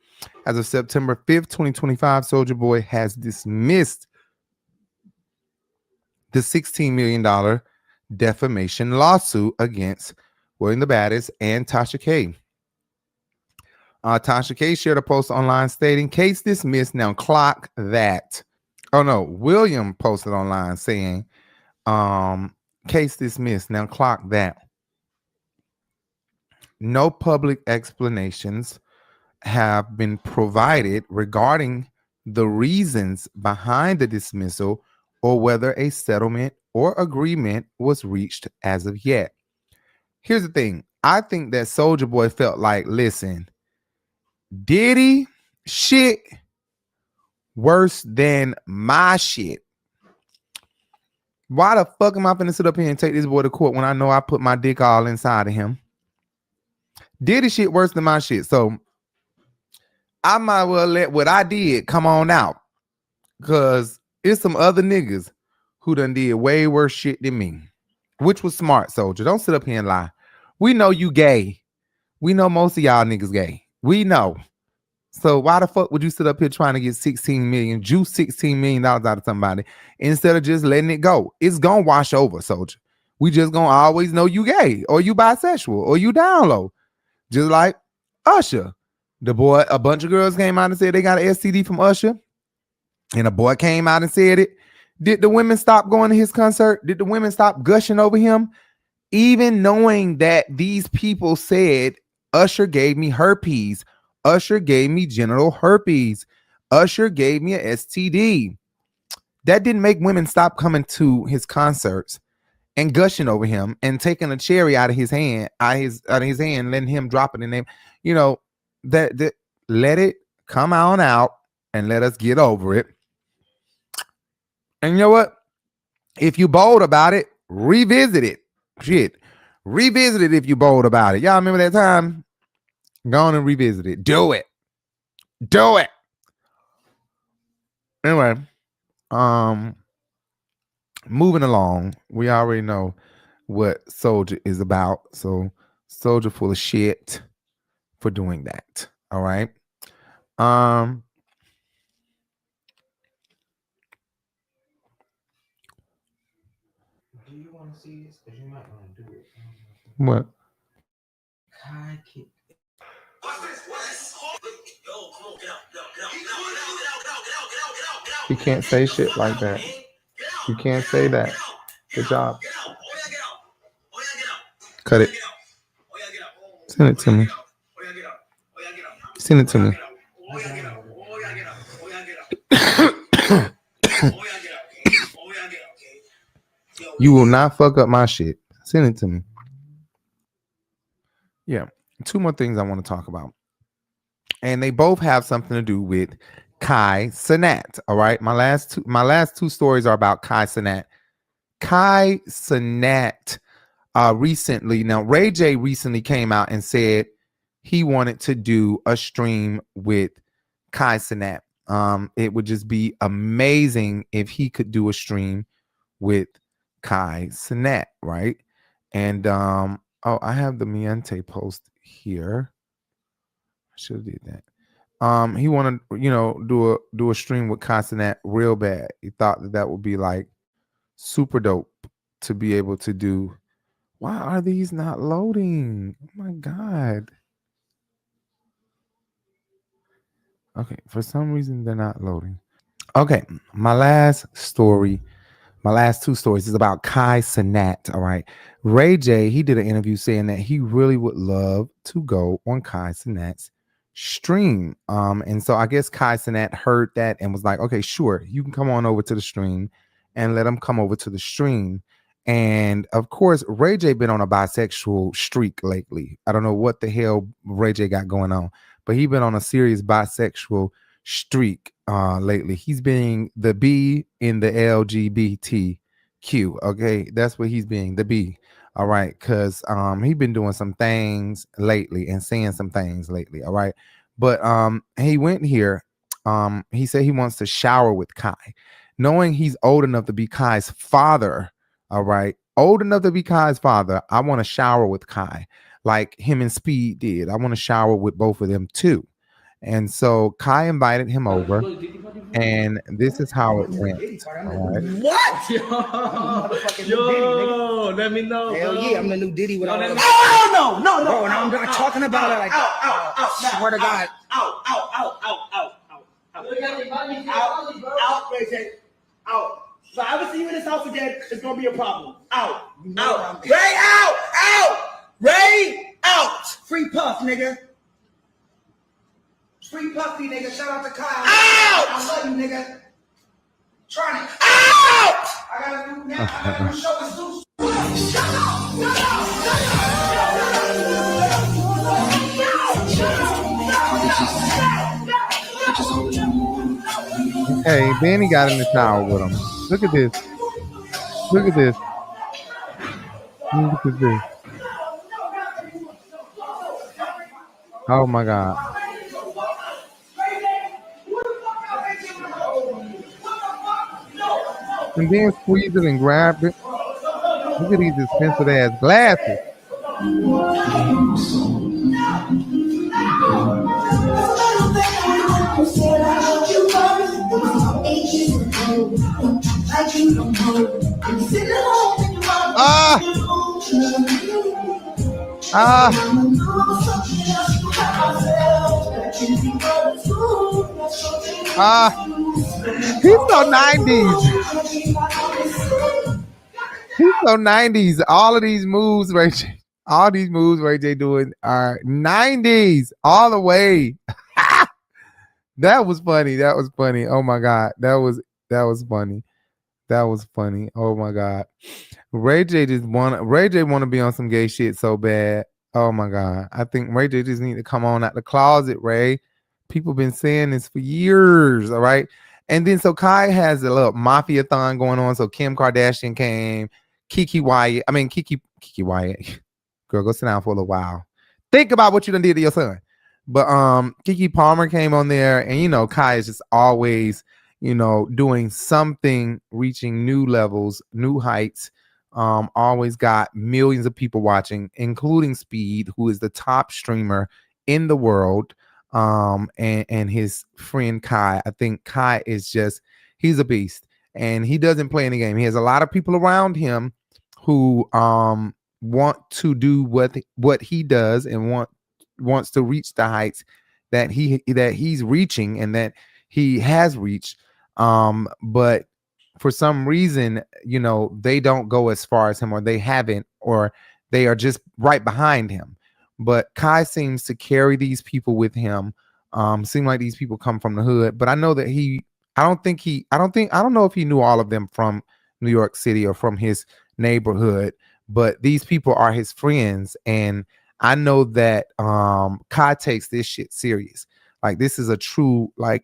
As of September 5th, 2025, Soulja Boy has dismissed the $16 million defamation lawsuit against William the Baddest and Tasha K. Tasha K shared a post online stating, case dismissed, now clock that. Oh no, William posted online saying, case dismissed, now clock that. No public explanations have been provided regarding the reasons behind the dismissal or whether a settlement or agreement was reached as of yet. Here's the thing. I think that Soulja Boy felt like, listen, Diddy shit worse than my shit. Why the fuck am I finna sit up here and take this boy to court when I know I put my dick all inside of him? Diddy shit worse than my shit. So I might well let what I did come on out. Because it's some other niggas who done did way worse shit than me. Which was smart, Soulja. Don't sit up here and lie. We know you gay. We know most of y'all niggas gay. We know. So why the fuck would you sit up here trying to get $16 million out of somebody instead of just letting it go? It's gonna wash over, Soulja. We just gonna always know you gay or you bisexual or you down low. Just like Usher. The boy, a bunch of girls came out and said they got an STD from Usher. And a boy came out and said it. Did the women stop going to his concert? Did the women stop gushing over him? Even knowing that these people said Usher gave me herpes. Usher gave me genital herpes. Usher gave me a STD. That didn't make women stop coming to his concerts and gushing over him and taking a cherry out of his hand, letting him drop it in them. You know, that let it come on out and let us get over it. And you know what? If you bold about it, revisit it. Shit. Revisit it if you bold about it. Y'all remember that time? Go on and revisit it. Do it. Do it. Anyway, moving along. We already know what Soulja is about. So Soulja full of shit for doing that. All right. Do you want to see this? Because you might want to do it. What? Kai kick. You can't say shit like that. You can't say that. Good job. Cut it. Send it to me. Send it to me. You will not fuck up my shit. Send it to me. Yeah. Two more things I want to talk about. And they both have something to do with Kai Cenat. All right. My last two stories are about Kai Cenat. Kai Cenat recently, now Ray J recently came out and said he wanted to do a stream with Kai Cenat. It would just be amazing if he could do a stream with Kai Cenat, right? And oh, I have the Miente post here. I should have did that. He wanted, do a stream with Kai Cenat real bad. He thought that would be like super dope to be able to do. Why are these not loading? Oh my God. Okay, for some reason they're not loading. Okay, my last two stories is about Kai Cenat. All right. Ray J, he did an interview saying that he really would love to go on Kai Cenat's stream. And so I guess Kai Cenat heard that and was like, okay, sure, you can come on over to the stream, and let him come over to the stream. And of course, Ray J been on a bisexual streak lately. I don't know what the hell Ray J got going on, but he been on a serious bisexual streak lately. He's being the B in the LGBTQ. Okay, that's what he's being, the B. All right, because he been doing some things lately and saying some things lately. All right, but he went here. He said he wants to shower with Kai, knowing he's old enough to be Kai's father. All right, old enough to be Kai's father. I want to shower with Kai like him and Speed did. I want to shower with both of them too. And so Kai invited him over, And this is how it went. All right. What? Yo, let me know. Hell yeah, I'm the new Diddy with all the. Oh no. Bro, and I'm not talking about it like. Swear to God. Out, Ray J. Out. If I ever see you in this house again, it's gonna be a problem. Out. Ray, out. Ray, out. Free Puff, nigga. Free Puffy, nigga. Shout out to Kyle. Out. I love you, nigga. Trying it. Out. I gotta do now. I gotta show the suits. Hey, then he got in the shower with him. Look at this. Look at this. Look at this. Oh my God. And then squeezed it and grabbed it. Look at these expensive ass glasses. He's so 90s. He's so 90s. All of these moves, Ray J. All these moves Ray J doing are 90s all the way. That was funny. That was funny. Oh my God. That was funny. That was funny. Oh my God. Ray J want to be on some gay shit so bad. Oh my God. I think Ray J just need to come on out the closet, Ray. People been saying this for years. All right. And then so Kai has a little mafia-thon going on. So Kim Kardashian came, Kiki Wyatt. Girl, go sit down for a little while. Think about what you done did to your son. But Kiki Palmer came on there, and you know, Kai is just always, you know, doing something, reaching new levels, new heights. Always got millions of people watching, including Speed, who is the top streamer in the world. And his friend Kai. I think Kai is just, he's a beast, and he doesn't play any game. He has a lot of people around him who want to do what he does and wants to reach the heights that he's reaching and that he has reached. But for some reason, you know, they don't go as far as him, or they haven't, or they are just right behind him. But Kai seems to carry these people with him. Seem like these people come from the hood, but I know that I don't know if he knew all of them from New York City or from his neighborhood, but these people are his friends. And I know that Kai takes this shit serious. Like, this is a truly like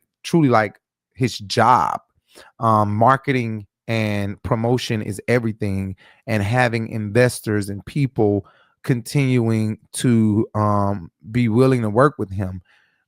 his job. Marketing and promotion is everything, and having investors and people continuing to be willing to work with him.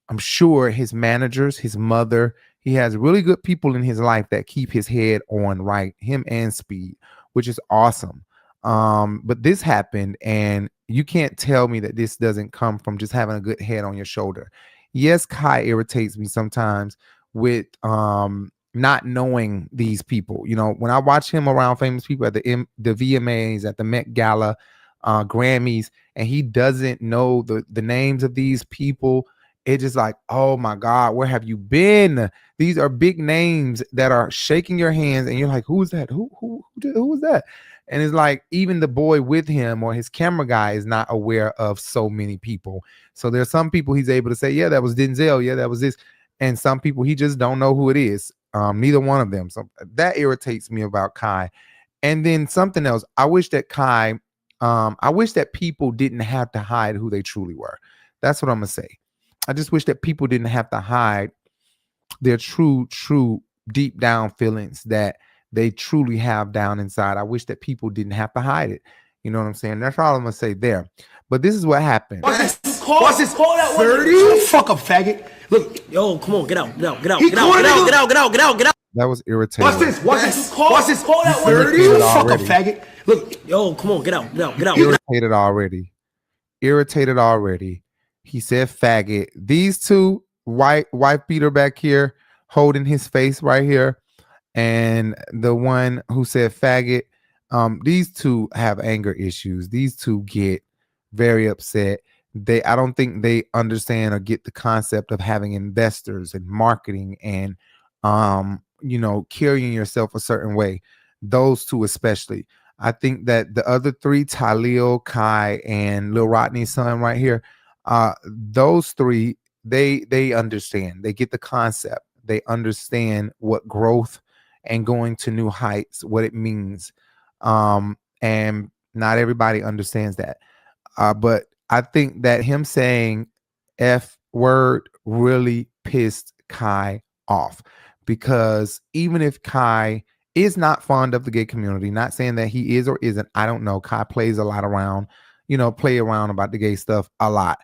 I'm sure his managers, his mother, he has really good people in his life that keep his head on right, him and Speed, which is awesome. But this happened, and you can't tell me that this doesn't come from just having a good head on your shoulder. Yes, Kai irritates me sometimes with not knowing these people. You know, when I watch him around famous people at the VMAs, at the Met Gala, Grammys, and he doesn't know the names of these people, it's just like, oh my God, where have you been? These are big names that are shaking your hands, and you're like, who is that? Who is that? And it's like, even the boy with him or his camera guy is not aware of so many people. So there's some people he's able to say, yeah, that was Denzel, yeah, that was this, and some people he just don't know who it is. Neither one of them. So that irritates me about Kai. And then something else, I wish that people didn't have to hide who they truly were. That's what I'm gonna say. I just wish that people didn't have to hide their true deep down feelings that they truly have down inside. I wish that people didn't have to hide it. You know what I'm saying? That's all I'm gonna say there. But this is what happened. What's this call that 30? Fuck up, faggot. Look, yo, come on, get out. That was irritating. What's this call that 30? Fuck up, faggot. Look, yo, come on, get out. Irritated already. He said faggot. These two wife beater back here. holding his face right here, and the one who said faggot. These two have anger issues. These two get very upset. I don't think they understand or get the concept of having investors and marketing and carrying yourself a certain way. Those two especially. I think that the other three, Talil, Kai, and Lil Rodney's son right here, those three, they understand. They get the concept. They understand what growth and going to new heights, what it means. And not everybody understands that. But I think that him saying F word really pissed Kai off, because even if Kai is not fond of the gay community, not saying that he is or isn't, I don't know. Kai plays a lot around, play around about the gay stuff a lot.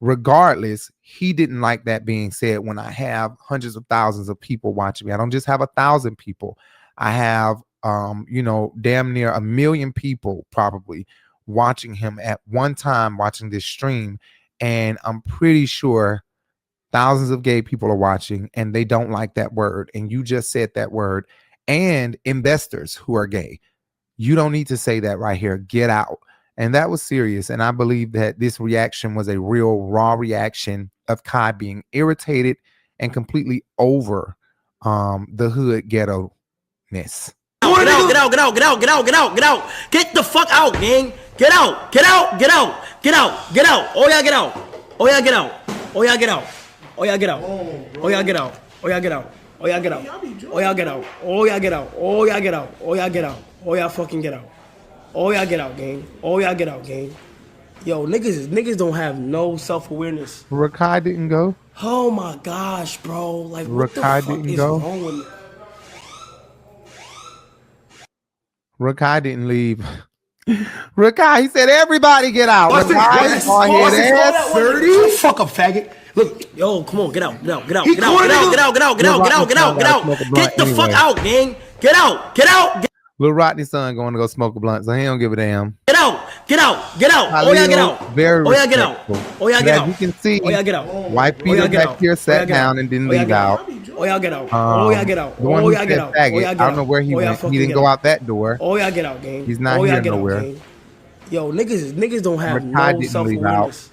Regardless, he didn't like that being said. When I have hundreds of thousands of people watching me, I don't just have 1,000 people. I have, damn near 1 million people probably watching him at one time, watching this stream. And I'm pretty sure thousands of gay people are watching and they don't like that word. And you just said that word. And investors who are gay, you don't need to say that right here. Get out. And that was serious. And I believe that this reaction was a real raw reaction of Kai being irritated and completely over the hood ghetto-ness. Get out, get out, get out, get out, get out, get out, get out. Get the fuck out, gang. Get out, get out, get out, get out, get out. Oh yeah, get out. Oh yeah, get out. Oh yeah, get out. Oh yeah, get out. Oh yeah, get out. Oh yeah, get out. Oh yeah, get out. Oh yeah, get out. Oh yeah, get out. Oh yeah, get out. Oh yeah, get out. Oh yeah, fucking get out. Oh yeah, get out, gang. Oh yeah, get out, gang. Yo, niggas don't have no self-awareness. Rakai didn't go. Oh my gosh, bro. Like, what the Rakai fuck didn't is go. wrong with me? Rakai didn't leave. Rakai, he said, everybody get out. Fuck up, faggot. Look, yo, come on, get out, get out, get out, get out, get out, get out, get out, get out, get out, get out, get out. Get the fuck out, gang. Get out, get out. Lil Rodney's son going to go smoke a blunt, so he don't give a damn. Get out, get out, get out. Oh yeah, get out. Very oh yeah, get out. Oh yeah, get out. As you can see, oh yeah, get out. White Peter back here sat down and didn't leave out. Oh yeah, get out. Oh yeah, get out. The one oh who yeah, said get out. faggot, Oh yeah, get out. I don't know where he went. He didn't go out that door. Oh yeah, get out, gang. He's not oh, here yeah, nowhere. Out, yo, niggas don't have Rakai no self-awareness.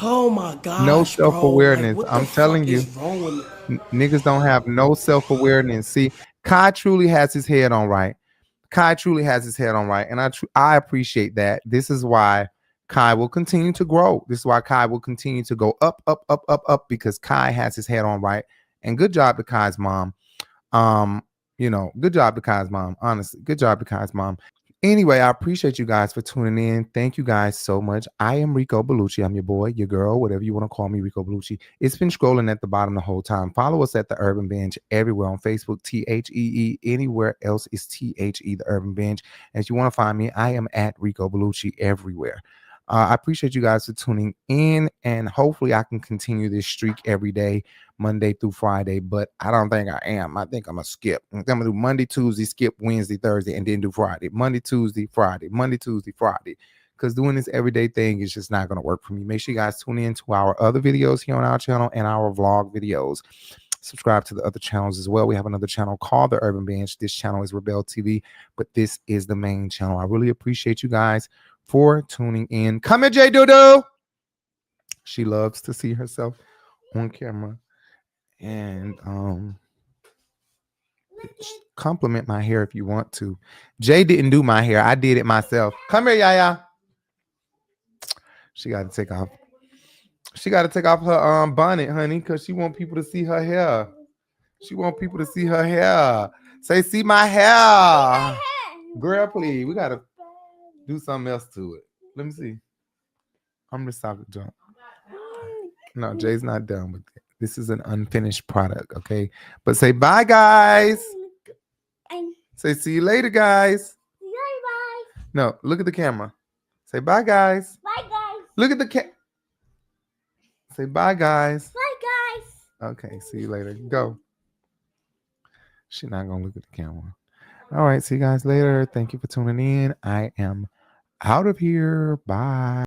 Oh my god. No self-awareness. Like, I'm telling you, niggas don't have no self-awareness. See, Kai truly has his head on right. Kai truly has his head on right, and I appreciate that. This is why Kai will continue to grow. This is why Kai will continue to go up, up, up, up, up, because Kai has his head on right. And good job to Kai's mom. Good job to Kai's mom. Honestly, good job to Kai's mom. Anyway, I appreciate you guys for tuning in. Thank you guys so much. I am Rico Bellucci. I'm your boy, your girl, whatever you want to call me, Rico Bellucci. It's been scrolling at the bottom the whole time. Follow us at The Urban Binge everywhere on Facebook, THEE. Anywhere else is THE, The Urban Binge. And if you want to find me, I am at Rico Bellucci everywhere. I appreciate you guys for tuning in, and hopefully I can continue this streak every day, Monday through Friday, but I don't think I am. I think I'm going to skip. I'm going to do Monday, Tuesday, skip Wednesday, Thursday, and then do Friday. Monday, Tuesday, Friday. Monday, Tuesday, Friday. Because doing this everyday thing is just not going to work for me. Make sure you guys tune in to our other videos here on our channel and our vlog videos. Subscribe to the other channels as well. We have another channel called The Urban Binge. This channel is RiBelTV, but this is the main channel. I really appreciate you guys for tuning in. Come here, J Doodoo. She loves to see herself on camera. And compliment my hair if you want to. Jay didn't do my hair. I did it myself. Come here, Yaya. She got to take off. She got to take off her bonnet, honey, because she want people to see her hair. She want people to see her hair. Say, see my hair. Girl, please. We got to do something else to it. Let me see. I'm just talking junk. No, Jay's not done with it. This is an unfinished product, okay? But say bye, guys. Say see you later, guys. Bye. No, look at the camera. Say bye, guys. Bye, guys. Look at the camera. Say bye, guys. Bye, guys. Okay, see you later. Go. She's not going to look at the camera. All right, see you guys later. Thank you for tuning in. I am out of here. Bye.